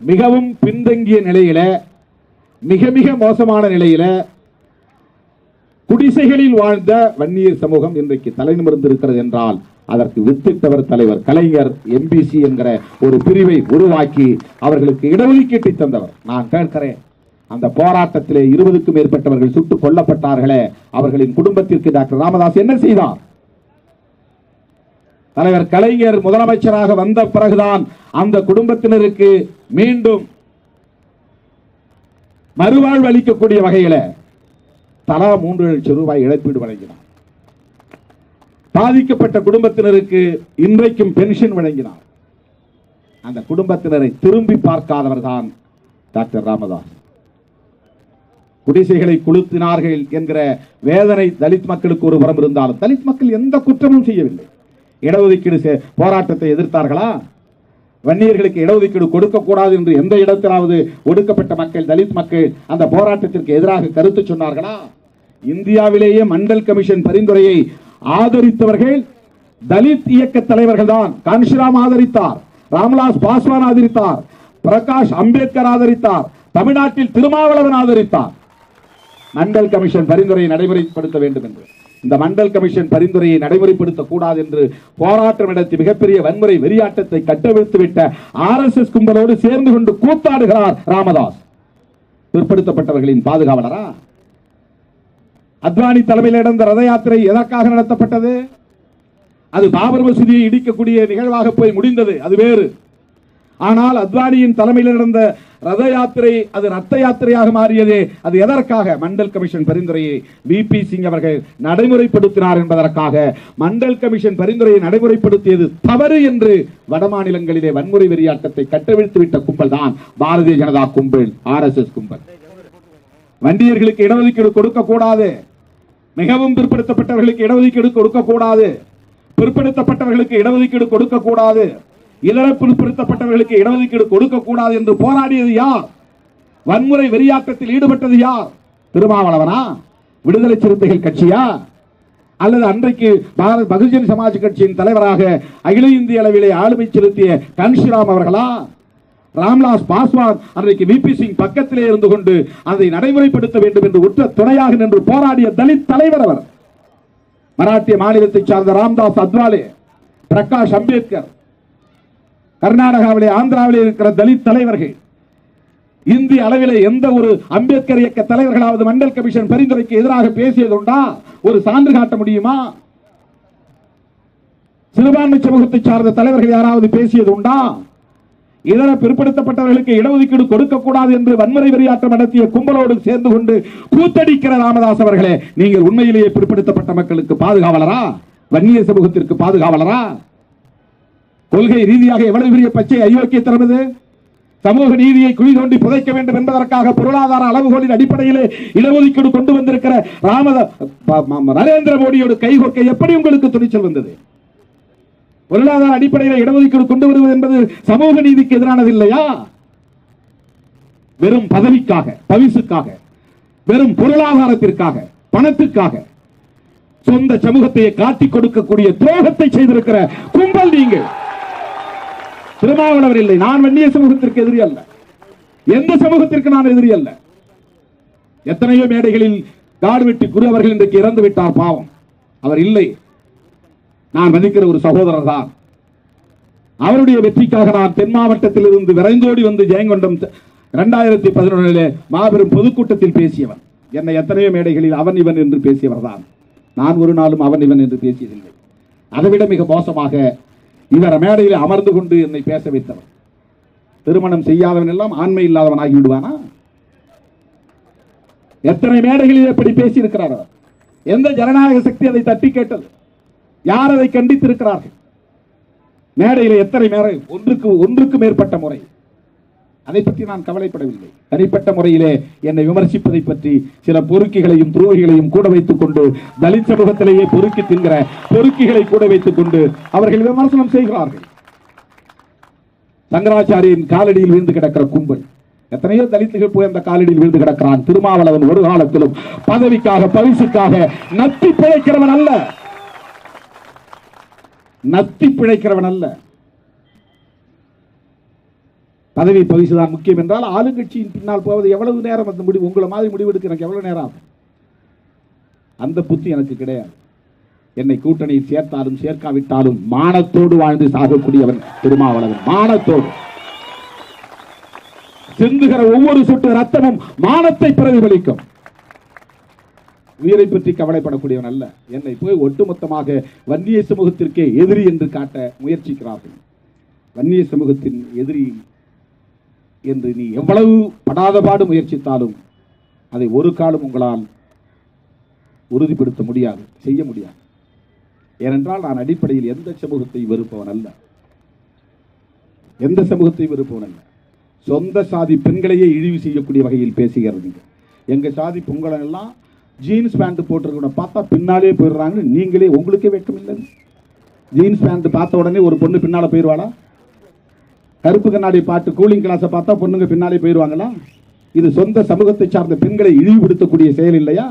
மிகவும் பின்தங்கிய நிலையில, மிக மிக மோசமான நிலையில குடிசைகளில் வாழ்ந்த வன்னியர் சமூகம் இன்றைக்கு தலைநிமிர்ந்திருக்கிறது என்றால் அதற்கு வித்திட்டவர் தலைவர் கலைஞர். எம்பிசி என்கிற ஒரு பிரிவை உருவாக்கி அவர்களுக்கு இடஒதுக்கீட்டை தந்தவர். நான் கேட்கிறேன், அந்த போராட்டத்திலே 20க்கும் மேற்பட்டவர்கள் சுட்டுக் கொல்லப்பட்டார்களே, அவர்களின் குடும்பத்திற்கு டாக்டர் ராமதாஸ் என்ன செய்தார்? தலைவர் கலைஞர் முதலமைச்சராக வந்த பிறகுதான் அந்த குடும்பத்தினருக்கு மீண்டும் மறுவாழ்வு அளிக்கக்கூடிய வகையில தலா 3 லட்சம் ரூபாய் இழப்பீடு வழங்கினார். பாதிக்கப்பட்ட குடும்பத்தினருக்கு இன்றைக்கும் பென்ஷன் வழங்கினார். அந்த குடும்பத்தினரை திரும்பி பார்க்காதவர் தான் டாக்டர் ராமதாஸ். குடிசைகளை கொளுத்தினார்கள் என்கிற வேதனை தலித் மக்களுக்கு ஒரு புறம் இருந்தாலும் தலித் மக்கள் எந்த குற்றமும் செய்யவில்லை. இடஒதுக்கீடு போராட்டத்தை எதிர்த்தார்களா? வன்னியர்களுக்கு இடஒதுக்கீடு கொடுக்க கூடாது என்று எந்த இடத்திலாவது ஒடுக்கப்பட்ட மக்கள், தலித் மக்கள் அந்த போராட்டத்திற்கு எதிராக கருத்து சொன்னார்களா? இந்தியாவிலேயே மண்டல் கமிஷன் பரிந்துரையை ஆதரித்தவர்கள் தலித் இயக்க தலைவர்கள் தான். கான்ஷிராம் ஆதரித்தார், ராமதாஸ் பாஸ்வான் ஆதரித்தார், பிரகாஷ் அம்பேத்கர் ஆதரித்தார், தமிழ்நாட்டில் திருமாவளவன் ஆதரித்தார். மண்டல் கமிஷன் பரிந்துரையை நடைமுறைப்படுத்த வேண்டும் என்று, இந்த மண்டல் கமிஷன் பரிந்துரையை நடைமுறைப்படுத்த கூடாது என்று போராட்டம் நடத்தி மிகப்பெரிய வன்முறை வெறியாட்டத்தை கட்டவிழ்த்து விட்ட RSS கும்பலோடு சேர்ந்து கொண்டு கூத்தாடுகிறார் ராமதாஸ். பிற்படுத்தப்பட்டவர்களின் பாதுகாவலரா? அத்வானி தலைமையில் நடந்த ரத யாத்திரை எதற்காக நடத்தப்பட்டது? அது பாபர் மசூதியை இடிக்கக்கூடிய நிகழ்வாக போய் முடிந்தது, அது வேறு. ஆனால் அத்வானியின் தலைமையில் நடந்த ரத யாத்திரை அது ரத்த யாத்திரையாக மாறியது. அது எதற்காக? மண்டல் கமிஷன் பரிந்துரையை VP சிங் அவர்கள் நடைமுறைப்படுத்தினார் என்பதற்காக. மண்டல் கமிஷன் பரிந்துரையை நடைமுறைப்படுத்தியது தவறு என்று வடமாநிலங்களிலே வன்முறை வெறியாட்டத்தை கட்டவிழ்த்து விட்ட கும்பல் தான் பாரதிய ஜனதா கும்பல், RSS கும்பல். வன்னியர்களுக்கு இடஒதுக்கீடு கொடுக்க கூடாது, மிகவும் பிற்படுத்தப்பட்டவர்களுக்கு இடஒதுக்கீடு கொடுக்க கூடாது, பிற்படுத்தப்பட்டவர்களுக்கு இடஒதுக்கீடு கொடுக்க கூடாது, இதர பிற்படுத்தப்பட்டவர்களுக்கு இடஒதுக்கீடு கொடுக்க கூடாது என்று போராடியது யார்? வன்முறை வெறியாட்டத்தில் ஈடுபட்டது யார்? திருமாவளவனா? விடுதலை சிறுத்தைகள் கட்சியா? அல்லது அன்றைக்கு பகுஜன் சமாஜ் கட்சியின் தலைவராக அகில இந்திய அளவிலே ஆளுமை செலுத்திய கான்ஷிராம் அவர்களா? ராம்விலாஸ் பாஸ்வான் அன்றைக்கு விபி சிங் பக்கத்திலே இருந்து கொண்டு அதை நடைமுறைப்படுத்த வேண்டும் என்று உற்ற துணையாக நின்று போராடிய தலித் தலைவர் அவர். மராட்டிய மாநிலத்தை சார்ந்த ராம்தாஸ் அத்வாலே, பிரகாஷ் அம்பேத்கர், கர்நாடகாவிலே ஆந்திராவிலே இருக்கிற தலித் தலைவர்கள், இந்திய அளவிலே எந்த ஒரு அம்பேத்கர் இயக்க தலைவர்களாவது மண்டல் கமிஷன் பரிந்துரைக்கு எதிராக பேசியதுண்டா? ஒரு சான்று காட்ட முடியுமா? சிறுபான்மை சமூகத்தை சார்ந்த தலைவர்கள் யாராவது பேசியது உண்டா? இதர பிற்படுத்தப்பட்டவர்களுக்கு இடஒதுக்கீடு கொடுக்க கூடாது என்று வன்முறை வெறியாட்டம் நடத்திய கும்பலோடு சேர்ந்து கொண்டு கூத்தடிக்கிற ராமதாஸ் அவர்களே, நீங்கள் உண்மையிலேயே பிற்படுத்தப்பட்ட மக்களுக்கு பாதுகாவலரா? வன்னிய சமூகத்திற்கு பாதுகாவலரா? கொள்கை ரீதியாக எவ்வளவு பெரிய பச்சை அயோக்கியத்தனம் இது! சமூக நீதியை குழி தோண்டி புதைக்க வேண்டும் என்பதற்காக பொருளாதார அளவுகோலின் அடிப்படையிலே இடஒதுக்கீடு கொண்டு வந்திருக்கிற நரேந்திர மோடியோடு கைகோர்க்க எப்படி உங்களுக்கு துணிச்சல் வந்தது? பொருளாதார அடிப்படையில் இடஒதுக்கீடு கொண்டு வருவது என்பது சமூக நீதிக்கு எதிரானது இல்லையா? வெறும் பதவிக்காக, பவிசுக்காக, வெறும் பொருளாதாரத்திற்காக, பணத்துக்காக சொந்த சமூகத்தை காட்டிக் கொடுக்கக்கூடிய துரோகத்தை செய்திருக்கிற கும்பல் நீங்கள். திருமாவளவர் இல்லை, நான் வன்னிய சமூகத்திற்கு எதிரி அல்ல, எந்த சமூகத்திற்கு நான் எதிரி அல்ல. எத்தனையோ மேடைகளில் காடுவெட்டி குரு அவர்கள் இன்றைக்கு இறந்து விட்டார், பாவம், அவர் இல்லை. நான் மதிக்கிற ஒரு சகோதரர் தான். அவருடைய வெற்றிக்காக நான் தென் மாவட்டத்தில் இருந்து விரைந்தோடி வந்து ஜெயங்கொண்டம் 2011 மாபெரும் பொதுக்கூட்டத்தில் பேசியவன். என்னை எத்தனையோ மேடைகளில் அவன் இவன் என்று பேசியவர் தான். நான் ஒரு நாளும் அவன் இவன் என்று பேசியதில்லை. அதைவிட மிக மோசமாக இவர் மேடையில் அமர்ந்து கொண்டு என்னை பேச வைத்தவர். திருமணம் செய்யாதவன் எல்லாம் ஆண்மை இல்லாதவன் ஆகிவிடுவானா? எத்தனை மேடைகளில் எப்படி பேசியிருக்கிறார் அவர்? எந்த ஜனநாயக சக்தி அதை தட்டி கேட்டது? யார் அதை கண்டித்திருக்கிறார்கள்? மேடையில் எத்தனை மேடை, ஒன்றுக்கு மேற்பட்ட முறை. அதை பற்றி நான் கவலைப்படவில்லை. தனிப்பட்ட முறையிலே என்னை விமர்சிப்பதை பற்றி சில பொறுக்கிகளையும் துரோகிகளையும் கூட வைத்துக் கொண்டு, தலித் சமூகத்திலேயே பொறுக்கி தின்கிற பொறுக்கிகளை கூட வைத்துக் கொண்டு அவர்கள் விமர்சனம் செய்கிறார்கள். சங்கராச்சாரியின் காலடியில் விழுந்து கிடக்கிற கும்பல். எத்தனையோ தலித்துகள் போய் அந்த காலடியில் விழுந்து கிடக்கிறான். திருமாவளவன் ஒரு காலத்திலும் பதவிக்காக, பரிசுக்காக நத்தி பிழைக்கிறவன் அல்ல, நத்தி பிழைக்கிறவன் அல்ல. பதவி பரிசுதான் முக்கியம் என்றால் ஆளுங்கட்சியின் பின்னால் போவது எவ்வளவு நேரம்? அந்த முடிவு உங்களை மாதிரி முடிவெடுக்க எனக்கு எவ்வளவு நேரம் ஆகும்? அந்த புத்தி எனக்கு கிடையாது. என்னை கூட்டணியில் சேர்த்தாலும் சேர்க்காவிட்டாலும் மானத்தோடு வாழ்ந்து சாகக்கூடியவன் திருமாவளவன். மானத்தோடு சிந்துகிற ஒவ்வொரு சொட்டு ரத்தமும் மானத்தை பிரதிபலிக்கும். உயிரை பற்றி கவலைப்படக்கூடியவன் அல்ல. என்னை போய் ஒட்டுமொத்தமாக வன்னிய சமூகத்திற்கே எதிரி என்று காட்ட முயற்சிக்கிறார்கள். வன்னிய சமூகத்தின் எதிரி என்று நீ எவ்வளவு படாதபாடு முயற்சித்தாலும் அதை ஒரு காலம் உங்களால் உறுதிப்படுத்த முடியாது, செய்ய முடியாது. ஏனென்றால் நான் அடிப்படையில் எந்த சமூகத்தை வெறுப்பவன் அல்ல, எந்த சமூகத்தை வெறுப்பவன் அல்ல. சொந்த சாதி பெண்களையே இழிவு செய்யக்கூடிய வகையில் பேசுகிறது. எங்க சாதி பொங்கல் எல்லாம் ஜீன்ஸ் பேண்ட் போட்டிருக்க பார்த்தா பின்னாலே போயிடுறாங்க. நீங்களே உங்களுக்கே வெட்கம் இல்லை? ஜீன்ஸ் பேண்ட் பார்த்த உடனே ஒரு பொண்ணு பின்னால போயிடுவாளா? கருப்பு கண்ணாடி பாட்டு கூலிங் கிளாஸை பார்த்தா பொண்ணுங்க பின்னாலே போயிடுவாங்களா? இது சொந்த சமூகத்தை சார்ந்த பெண்களை இழிவுபடுத்தக்கூடிய செயல் இல்லையா?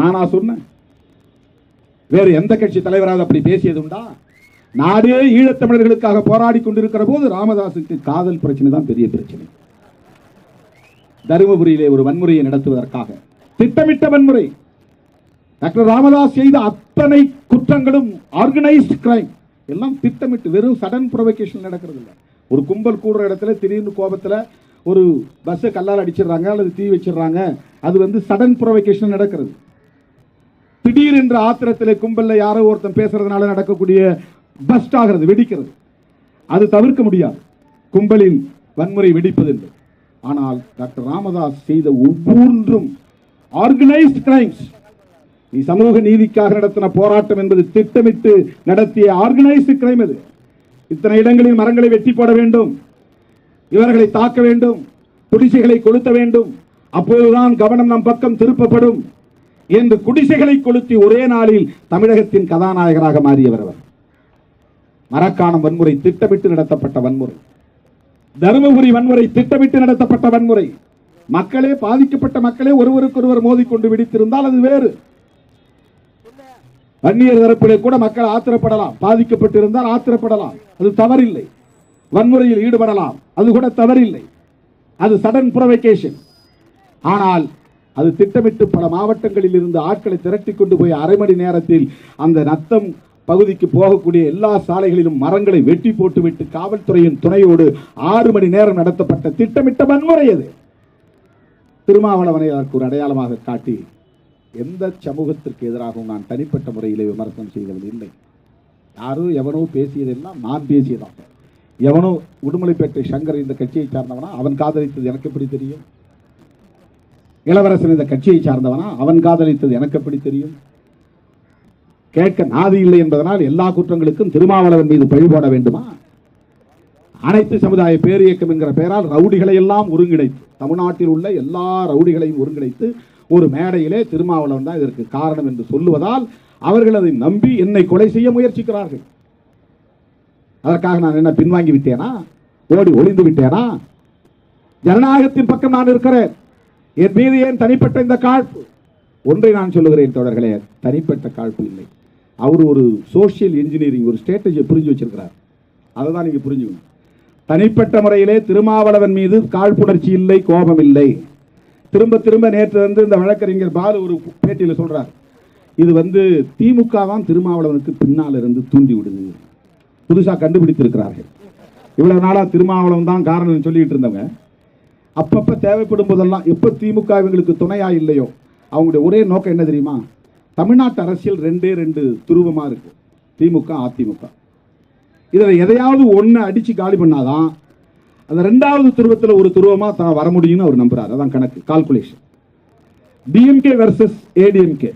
நானா சொன்னேன்? வேறு எந்த கட்சி தலைவராக அப்படி பேசியது உண்டா? நாடே ஈழத்தமிழர்களுக்காக போராடி கொண்டிருக்கிற போது ராமதாசுக்கு காதல் பிரச்சனை தான் பெரிய பிரச்சனை. தருமபுரியிலே ஒரு வன்முறையை நடத்துவதற்காக திட்டமிட்ட வன்முறை. டாக்டர் ராமதாஸ் செய்த அத்தனை குற்றங்களும் ஆர்கனைஸ்ட் கிரைம், எல்லாம் திட்டமிட்டு, வெறும் சடன் ப்ரொவோகேஷன் நடக்கிறது இல்லை. ஒரு கும்பல் கூடுற இடத்துல திடீர்னு கோபத்தில் ஒரு பஸ்ஸை கல்லால் அடிச்சிடறாங்க அல்லது தீ வச்சிடறாங்க. அது சடன் ப்ரொவோகேஷன் நடக்கிறது. திடீர் என்ற ஆத்திரத்தில் கும்பலில் யாரோ ஒருத்தன் பேசுறதுனால நடக்கக்கூடிய பஸ்ட் ஆகிறது, வெடிக்கிறது. அது தவிர்க்க முடியாது, கும்பலில் வன்முறை வெடிப்பது என்று. ஆனால் டாக்டர் ராமதாஸ் செய்த ஒவ்வொன்றும் ஆர்கனைஸ்ட் கிரைம்ஸ். நீ சமூக நீதிக்காக நடத்தின போராட்டம் என்பது திட்டமிட்டு நடத்திய ஆர்கனைஸ்டு கிரைம். அது இத்தனை இடங்களில் மரங்களை வெட்டி போட வேண்டும், இவர்களை தாக்க வேண்டும், குடிசைகளை கொளுத்த வேண்டும், அப்போதுதான் கவனம் நம் பக்கம் திருப்பப்படும் என்று குடிசைகளை கொளுத்தி ஒரே நாளில் தமிழகத்தின் கதாநாயகராக மாறியவர் அவர். மரக்காணம் வன்முறை திட்டமிட்டு நடத்தப்பட்ட வன்முறை, தருமபுரி வன்முறை திட்டமிட்டு நடத்தப்பட்ட வன்முறை. மக்களே, பாதிக்கப்பட்ட மக்களே ஒருவருக்கொருவர் மோதிக்கொண்டு விடுத்திருந்தால் அது வேறு. வன்னியர் தரப்பிலே கூட மக்கள் ஆத்திரப்படலாம், பாதிக்கப்பட்டிருந்தால் ஆத்திரப்படலாம், அது தவறில்லை. வன்முறையில் ஈடுபடலாம், அது கூட தவறில்லை. அது சடன் புரோவோகேஷன். ஆனால் அது திட்டமிட்டு பல மாவட்டங்களில் இருந்து ஆட்களை திரட்டி கொண்டு போய் அரை மணி நேரத்தில் அந்த நத்தம் பகுதிக்கு போகக்கூடிய எல்லா சாலைகளிலும் மரங்களை வெட்டி போட்டுவிட்டு காவல்துறையின் துணையோடு 6 மணி நேரம் நடத்தப்பட்ட திட்டமிட்ட வன்முறை அது. திருமாவளவனை அதற்கு ஒரு அடையாளமாக காட்டி எந்த சமூகத்திற்கு எதிராகவும் நான் தனிப்பட்ட முறையிலே விமர்சனம் செய்தது இல்லை. யாரோ எவனோ பேசியதெல்லாம் நான் பேசியதாக. எவனோ உடுமலைப்பேட்டை சங்கர் இந்த கட்சியை சார்ந்தவனா, அவன் காதலித்தது எனக்கு எப்படி தெரியும்? இளவரசன் இந்த கட்சியை சார்ந்தவனா, அவன் காதலித்தது எனக்கு எப்படி தெரியும்? கேட்க நாதி இல்லை என்பதனால் எல்லா குற்றங்களுக்கும் திருமாவளவன் மீது பழி போட வேண்டுமா? அனைத்து சமுதாய பேரியக்கம் என்கிற பெயரால் ரவுடிகளை எல்லாம் ஒருங்கிணைத்து, தமிழ்நாட்டில் உள்ள எல்லா ரவுடிகளையும் ஒருங்கிணைத்து ஒரு மேடையிலே திருமாவளவன் தான் இதற்கு காரணம் என்று சொல்லுவதால் அவர்கள் அதை நம்பி என்னை கொலை செய்ய முயற்சிக்கிறார்கள். அதற்காக நான் என்ன பின்வாங்கி விட்டேனா? ஓடி ஒளிந்து விட்டேனா? ஜனநாயகத்தின் பக்கம் நான் இருக்கிறேன். என் மீது ஏன் தனிப்பட்ட இந்த காழ்ப்பு? ஒன்றை நான் சொல்லுகிறேன் தோழர்களே, தனிப்பட்ட காழ்ப்பு இல்லை. அவர் ஒரு சோசியல் இன்ஜினியரிங், ஒரு ஸ்ட்ராட்டஜியை புரிஞ்சு வச்சிருக்கிறார். அதை தான் நீங்க புரிஞ்சுக்கணும். தனிப்பட்ட முறையிலே திருமாவளவன் மீது காழ்ப்புணர்ச்சி இல்லை, கோபம் இல்லை. திரும்ப திரும்ப நேற்று இந்த வழக்கறிஞர் பாலு ஒரு பேட்டியில் சொல்றார், இது திமுக தான் திருமாவளவனுக்கு பின்னால் இருந்து தூண்டி விடுது. புதுசாக கண்டுபிடித்திருக்கிறார்கள். இவ்வளவு நாளா திருமாவளவன் தான் காரணம் சொல்லிட்டு இருந்தவங்க அப்பப்ப தேவைப்படும் போதெல்லாம் எப்ப திமுக இவங்களுக்கு துணையா இல்லையோ அவங்களுடைய ஒரே நோக்கம் என்ன தெரியுமா? தமிழ்நாட்டு அரசியல் ரெண்டு துருவமா இருக்கு, திமுக அதிமுக. இதில் எதையாவது ஒன்று அடிச்சு காலி பண்ணாதான் அந்த ரெண்டாவது துருவத்தில் ஒரு துருவமா தான் வர முடியும்னு அவர் நம்புறாரு. அதான் கணக்கு, கால்குலேஷன். DMK versus ADMK.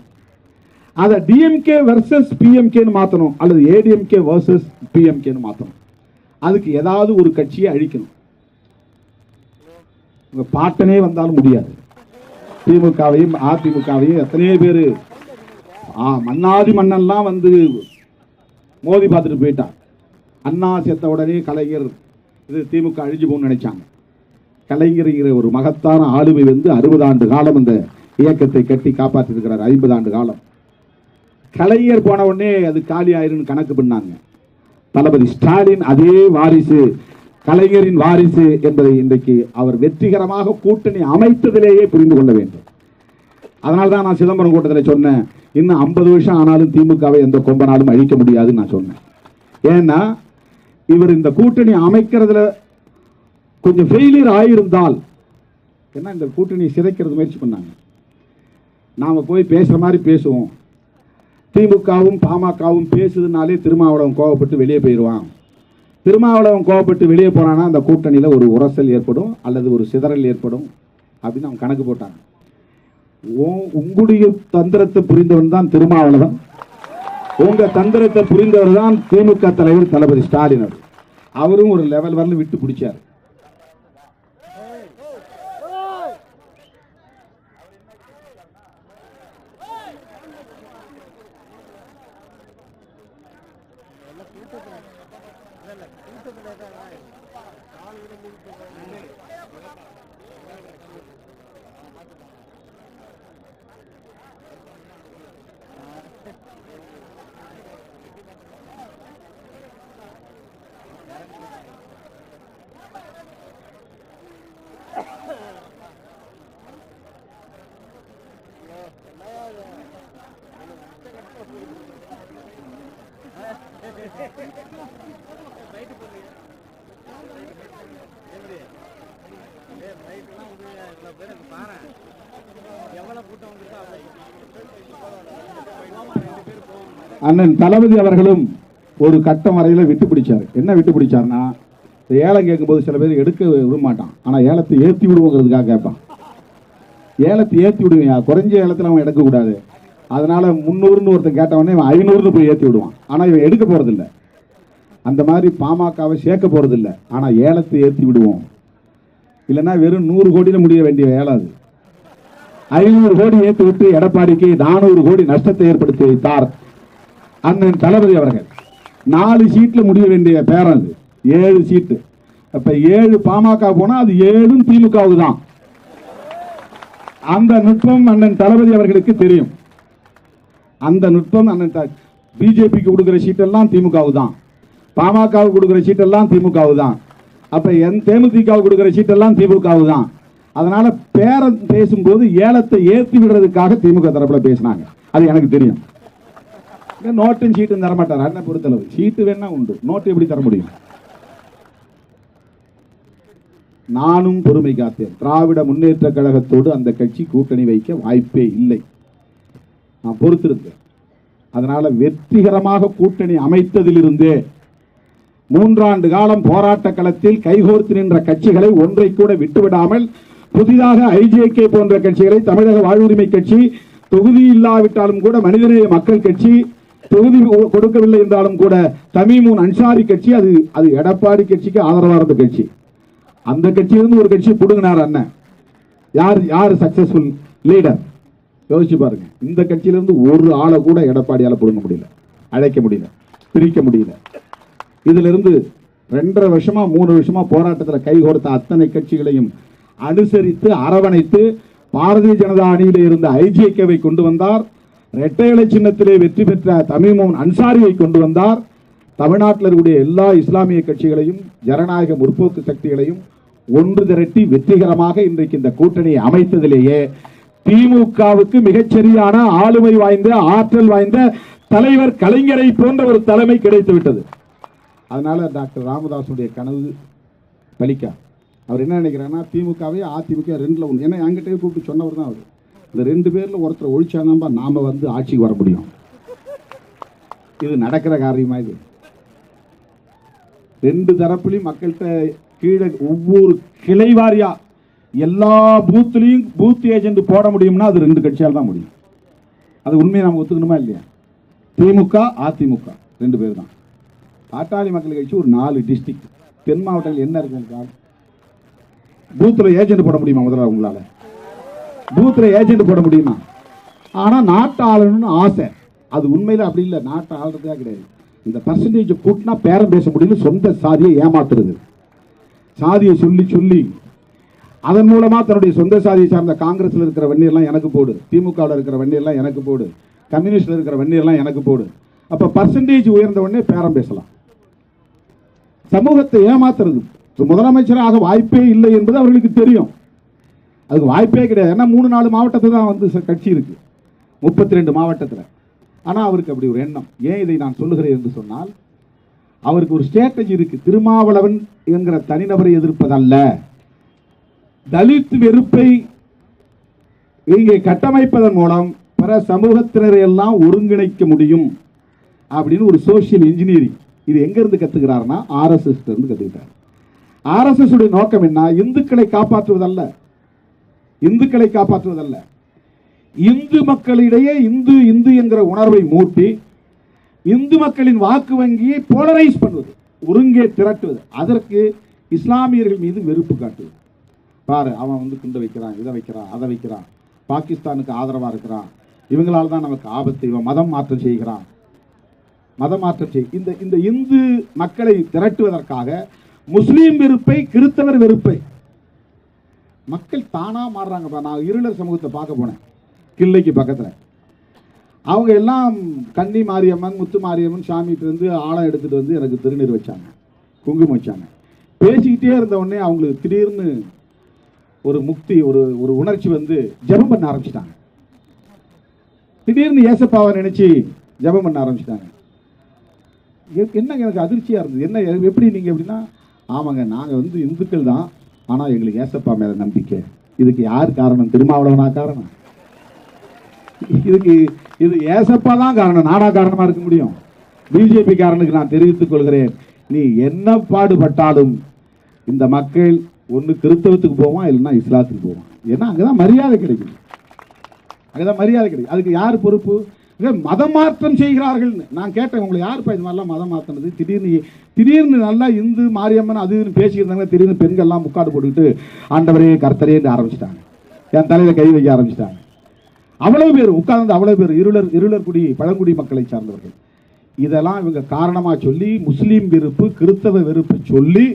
அதை டிஎம்கே வெர்சஸ் பிஎம்கேன்னு மாற்றணும், அல்லது ஏடிஎம்கே வெர்சஸ் பிஎம்கேன்னு மாற்றணும். அதுக்கு ஏதாவது ஒரு கட்சியை அழிக்கணும். உங்க பாட்டனே வந்தாலும் முடியாது. திமுகவையும் அதிமுகவையும் எத்தனையோ பேர் மன்னாதி மன்னன்லாம் மோதி பார்த்துட்டு போயிட்டார். அண்ணா செத்த உடனே கலைஞர் இது திமுக அழிஞ்சு போகணும்னு நினைச்சாங்க. கலைஞர் ஒரு மகத்தான ஆளுமை 60 ஆண்டு காலம் அந்த இயக்கத்தை கட்டி காப்பாற்றி இருக்கிறார். 50 ஆண்டு காலம். கலைஞர் போன உடனே அது காலி ஆயிருன்னு கணக்கு பண்ணாங்க. தளபதி ஸ்டாலின் அதே வாரிசு, கலைஞரின் வாரிசு என்பதை இன்றைக்கு அவர் வெற்றிகரமாக கூட்டணி அமைத்ததிலேயே புரிந்து கொள்ள வேண்டும். அதனால்தான் நான் சிதம்பரம் கூட்டத்தில் சொன்னேன், இன்னும் 50 வருஷம் ஆனாலும் திமுகவை எந்த கொம்பனாலும் அழிக்க முடியாதுன்னு நான் சொன்னேன். ஏன்னா இவர் இந்த கூட்டணி அமைக்கிறதுல கொஞ்சம் ஃபெயிலியர் ஆயிருந்தால், ஏன்னா இந்த கூட்டணியை சிதைக்கிறது முயற்சி பண்ணாங்க. நாம போய் பேசுற மாதிரி பேசுவோம். திமுகவும் பாமகவும் பேசுதுனாலே திருமாவளவன் கோவப்பட்டு வெளியே போயிடுவான். திருமாவளவன் கோவப்பட்டு வெளியே போனான்னா அந்த கூட்டணியில் ஒரு உரசல் ஏற்படும் அல்லது ஒரு சிதறல் ஏற்படும் அப்படின்னு அவங்க கணக்கு போட்டாங்க. உங்களுடைய தந்திரத்தை புரிந்தவன் தான் திருமாவளவன், உங்க தந்திரத்தை புரிந்தவர் தான் திமுக தலைவர் தளபதி ஸ்டாலின். அவரும் ஒரு லெவல் வரல விட்டு பிடிச்சார். அண்ணன் தளபதி அவர்களும் ஒரு கட்டம் வரையில விட்டு பிடிச்சார். என்ன விட்டு பிடிச்சார்னா, ஏலம் கேட்கும்போது சில பேர் எடுக்க விட மாட்டான், ஆனா ஏலத்தை ஏற்றி விடுவோங்கிறதுக்காக கேட்பான். ஏலத்தை ஏற்றி விடுவேன், குறைஞ்ச ஏலத்தில் அவன் எடுக்கக்கூடாது. அதனால 300ன்னு ஒருத்தன் கேட்டவனே இவன் 500ன்னு போய் ஏற்றி விடுவான். ஆனா இவன் எடுக்க போறதில்லை. அந்த மாதிரி பாமகவை சேர்க்க போறதில்லை, ஆனா ஏலத்தை ஏற்றி விடுவோம். இல்லைன்னா வெறும் 100 கோடியில் முடிய வேண்டிய ஏலம் அது 500 கோடி ஏற்றி விட்டு எடப்பாடிக்கு 400 கோடி நஷ்டத்தை ஏற்படுத்தி வைத்தார் அண்ணன் தளபதி அவர்கள். 4 சீட்ல முடிய வேண்டிய பேரம் அது 7 சீட்டு. அப்ப 7 பாமக போனா அது 7 திமுகவுக்கு தான். அந்த நுட்பம் அண்ணன் தளபதி அவர்களுக்கு தெரியும். அந்த நுட்பம் அண்ணன் பிஜேபிக்கு கொடுக்கிற சீட்டெல்லாம் திமுகவுக்கு தான், பாமகவுக்கு கொடுக்கிற சீட்டெல்லாம் திமுகவுக்கு தான். அப்ப தேமுதிக கொடுக்கிற சீட்டெல்லாம் திமுகவு தான். அதனால பேரம் பேசும்போது ஏலத்தை ஏற்றி விடுறதுக்காக திமுக தரப்புல பேசினாங்க. அது எனக்கு தெரியும். நோட்டும் சீட்டும் தரமாட்டார் அண்ணன் பொறுத்தளவு. சீட்டு வேணா உண்டு, நோட்டு எப்படி தர முடியும்? நானும் பொறுமை காத்தேன். திராவிட முன்னேற்ற கழகத்தோடு அந்த கட்சி கூட்டணி வைக்க வாய்ப்பே இல்லை. நான் பொறுத்திருந்தேன். அதனால வெற்றிகரமாக கூட்டணி அமைத்ததிலிருந்தே 3 ஆண்டு காலம் போராட்ட களத்தில் கைகோர்த்து நின்ற கட்சிகளை ஒன்றை கூட விட்டுவிடாமல் புதிதாக ஐஜேகே போன்ற கட்சிகளை, தமிழக வாழ்வுரிமை கட்சி, தொகுதி இல்லாவிட்டாலும் கூட மனிதநேய மக்கள் கட்சி, தொகுதி கொடுக்கவில்லை என்றாலும் கூட தமீமுன் அன்சாரி கட்சி, அது எடப்பாடி கட்சிக்கு ஆதரவாக இருந்த கட்சி. அந்த கட்சியிலிருந்து ஒரு கட்சி புடுங்கினார் அண்ணன். யார் சக்சஸ்ஃபுல் லீடர் யோசிச்சு பாருங்க. இந்த கட்சியிலிருந்து ஒரு ஆளை கூட எடப்பாடியால புடுங்க முடியல, அழைக்க முடியல, பிரிக்க முடியல. இதுல இருந்து 2.5 வருஷமா 3 வருஷமா போராட்டத்தில் கைகோர்த்த அத்தனை கட்சிகளையும் அனுசரித்து அரவணைத்து பாரதிய ஜனதா அணியிலே இருந்த ஐஜேகேவை கொண்டு வந்தார். இரட்டை இலை சின்னத்திலே வெற்றி பெற்ற தமீமுன் அன்சாரியை கொண்டு வந்தார். தமிழ்நாட்டில் இருக்கக்கூடிய எல்லா இஸ்லாமிய கட்சிகளையும் ஜனநாயக முற்போக்கு சக்திகளையும் ஒன்று திரட்டி வெற்றிகரமாக இன்றைக்கு இந்த கூட்டணியை அமைத்ததிலேயே திமுகவுக்கு மிகச்சரியான ஆளுமை வாய்ந்த, ஆற்றல் வாய்ந்த தலைவர் கலைஞரை போன்ற ஒரு தலைமை கிடைத்து விட்டது. அதனால டாக்டர் ராமதாசுடைய கனவு பலிக்கா. அவர் என்ன நினைக்கிறாருன்னா, திமுகவே அதிமுக 2ல 1. ஏன்னா என்கிட்டயே கூப்பிட்டு சொன்னவர் தான் அவர். இந்த 2 பேர்ல ஒருத்தர் ஒழிச்சாதான் நாம வந்து ஆட்சிக்கு வர முடியும். இது நடக்கிற காரியமா? இது 2 தரப்புலையும் மக்கள்கிட்ட கீழே ஒவ்வொரு கிளை வாரியா எல்லா பூத்லையும் பூத் ஏஜென்ட் போட முடியும்னா அது 2 கட்சியால் தான் முடியும். அது உண்மையை நம்ம ஒத்துக்கணுமா இல்லையா? திமுக அதிமுக 2 பேர் தான். பாட்டாளி மக்கள் கட்சி ஒரு 4 டிஸ்ட்ரிக்ட், தென் மாவட்டங்கள் என்ன இருக்கு? பூத்துல ஏஜென்ட் போட முடியுமா? முதல்ல உங்களால பூத்துல ஏஜென்ட் போட முடியுமா? ஆனா நாட்டை ஆளணும்னு ஆசை. அது உண்மையில அப்படி இல்லை. நாட்டை ஆளுறதா கிடையாது. இந்த பர்சன்டேஜ் கூட்டினா பேரம் பேச முடியும்னு சொந்த சாதியை ஏமாத்துறது. சாதியை சொல்லி சொல்லி அதன் மூலமா தன்னுடைய சொந்த சாதியை சார்ந்த காங்கிரஸ்ல இருக்கிற வன்னியெல்லாம் எனக்கு போடு, திமுகவில் இருக்கிற வன்னியெல்லாம் எனக்கு போடு, கம்யூனிஸ்ட்ல இருக்கிற வன்னியெல்லாம் எனக்கு போடு. அப்ப பர்சன்டேஜ் உயர்ந்த உடனே பேரம் பேசலாம். சமூகத்தை ஏமாத்துறது. முதலமைச்சராக வாய்ப்பே இல்லை என்பது அவர்களுக்கு தெரியும். அதுக்கு வாய்ப்பே கிடையாது. ஏன்னா 3-4 மாவட்டத்தில் தான் வந்து கட்சி இருக்கு, 32 மாவட்டத்தில். ஆனால் அவருக்கு அப்படி ஒரு எண்ணம். ஏன் இதை நான் சொல்லுகிறேன் என்று சொன்னால், அவருக்கு ஒரு ஸ்ட்ராட்டஜி இருக்கு. திருமாவளவன் என்கிற தனிநபரை எதிர்ப்பதல்ல, தலித் வெறுப்பை இங்கே கட்டமைப்பதன் மூலம் பிற சமூகத்தினரை எல்லாம் ஒருங்கிணைக்க முடியும் அப்படின்னு ஒரு சோசியல் இன்ஜினியரிங். இது எங்க இருந்து கத்துக்கிறார்னா ஆர்எஸ்எஸ் இருந்து கத்துக்கிட்டார். ஆர்எஸ்எஸ் உடைய நோக்கம் என்ன? இந்துக்களை காப்பாற்றுவதல்ல, இந்துக்களை காப்பாற்றுவதல்ல, இந்து மக்களிடையே இந்து இந்து என்கிற உணர்வை மூட்டி இந்து மக்களின் வாக்கு வங்கியை போலரைஸ் பண்ணுவது, ஒருங்கே திரட்டுவது, அதற்கு இஸ்லாமியர்கள் மீது வெறுப்பு காட்டுவது. பாரு, அவன் வந்து குண்டு வைக்கிறான், இதை வைக்கிறான், அதை வைக்கிறான், பாகிஸ்தானுக்கு ஆதரவா இருக்கிறான், இவங்களால தான் நமக்கு ஆபத்து, இவன் மதம் மாற்றம் செய்கிறான், மதம் மாற்றம் செய். இந்த இந்து மக்களை திரட்டுவதற்காக முஸ்லீம் வெறுப்பை, கிறிஸ்தவர் வெறுப்பை மக்கள் தானா மாறுறாங்க. நான் இருளர் சமூகத்தை பார்க்க போனேன், கிள்ளைக்கு பக்கத்தில். அவங்க எல்லாம் கன்னி மாரியம்மன், முத்து மாரியம்மன் சாமிட்டு இருந்து ஆழம் எடுத்துட்டு வந்து எனக்கு திருநீர் வச்சாங்க, குங்குமம் வச்சாங்க. பேசிக்கிட்டே இருந்த உடனே அவங்களுக்கு திடீர்னு ஒரு முக்தி, ஒரு உணர்ச்சி வந்து ஜெபம் பண்ண ஆரம்பிச்சிட்டாங்க. திடீர்னு ஏசப்பாவை நினைச்சு ஜெபம் பண்ண ஆரம்பிச்சிட்டாங்க. என்ன எனக்கு அதிர்ச்சியா இருந்தது. என்ன எப்படி நீங்க எப்படின்னா, ஆமாங்க நாங்க வந்து இந்துக்கள் தான், ஆனா எங்களுக்கு ஏசப்பா மேல நம்பிக்கை. இதுக்கு யார் காரணம்? திருமாவளவனா காரணம்? இது ஏசப்பா தான் காரணம். நானா காரணமா இருக்க முடியும்? பிஜேபி காரனுக்கு நான் தெரிவித்துக் கொள்கிறேன், நீ என்ன பாடுபட்டாலும் இந்த மக்கள் ஒன்னு கிறிஸ்தவத்துக்கு போவான், இல்லைன்னா இஸ்லாத்துக்கு போவான். ஏன்னா அங்கதான் மரியாதை கிடைக்கும், அங்கதான் மரியாதை கிடைக்கும். அதுக்கு யார் பொறுப்பு? மதம் மாற்றம் செய்கிறார்கள். நான் கேட்டேன், உங்களை யாருப்பா இது மாதிரிலாம் மதம் மாற்றினது? திடீர்னு நல்லா இந்து மாரியம்மன் அது பேசியிருந்தாங்க. திடீர்னு பெண்கள்லாம் முக்காடு போட்டுக்கிட்டு ஆண்டவரே கர்த்தரேன்னு ஆரம்பிச்சிட்டாங்க, என் தலையில கை வைக்க ஆரம்பிச்சிட்டாங்க. அவ்வளவு பேர் உட்கார்ந்து, அவ்வளவு பேர் இருளர் குடி, பழங்குடி மக்களை சார்ந்தவர்கள். இதெல்லாம் இவங்க காரணமா சொல்லி முஸ்லீம் வெறுப்பு, கிறிஸ்தவ வெறுப்பு சொல்லி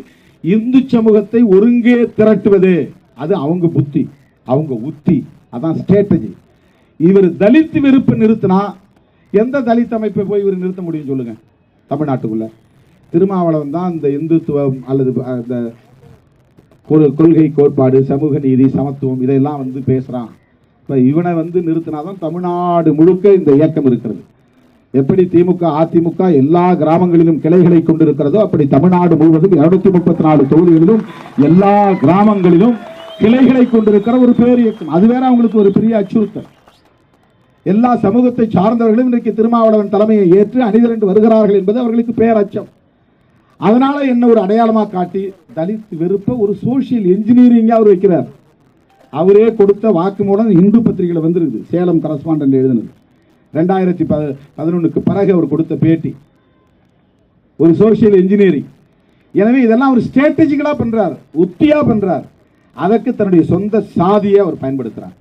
இந்து சமூகத்தை ஒருங்கே திரட்டுவது, அது அவங்க புத்தி, அவங்க உத்தி, அதான் ஸ்ட்ராட்டஜி. இவர் தலித் வெறுப்பு நிறுத்தினா எந்த தலித் அமைப்பை போய் இவர் நிறுத்த முடியும் சொல்லுங்க? தமிழ்நாட்டுக்குள்ள திருமாவளவன் தான் இந்த இந்துத்துவம் அல்லது அந்த கொள்கை கோட்பாடு, சமூக நீதி, சமத்துவம் இதையெல்லாம் வந்து பேசுறான். இப்ப இவனை வந்து நிறுத்தினாதான் தமிழ்நாடு முழுக்க இந்த இயக்கம் இருக்கிறது. எப்படி திமுக அதிமுக எல்லா கிராமங்களிலும் கிளைகளை கொண்டிருக்கிறதோ அப்படி தமிழ்நாடு முழுவதும் 234 தொகுதிகளிலும் எல்லா கிராமங்களிலும் கிளைகளை கொண்டிருக்கிற ஒரு பேர் இயக்கம். அது வேற அவங்களுக்கு ஒரு பெரிய அச்சுறுத்தல். எல்லா சமூகத்தை சார்ந்தவர்களும் இன்றைக்கு திருமாவளவன் தலைமையை ஏற்று அணிதிரண்டு வருகிறார்கள் என்பது அவர்களுக்கு பேரச்சம். அதனால என்ன ஒரு அடையாளமாக காட்டி தலித் வெறுப்ப ஒரு சோசியல் என்ஜினியரிங்கா அவர் வைக்கிறார். அவரே கொடுத்த வாக்குமூலம் இந்து பத்திரிகையில் வந்திருக்குது. சேலம் கரஸ்பாண்டன்ட் எழுதினது 2011 பிறகு அவர் கொடுத்த பேட்டி. ஒரு சோசியல் இன்ஜினியரிங். எனவே இதெல்லாம் அவர் ஸ்ட்ராட்டஜிக்கலா பண்றார், உத்தியா பண்றார். அதற்கு தன்னுடைய சொந்த சாதியை அவர் பயன்படுத்துறார்.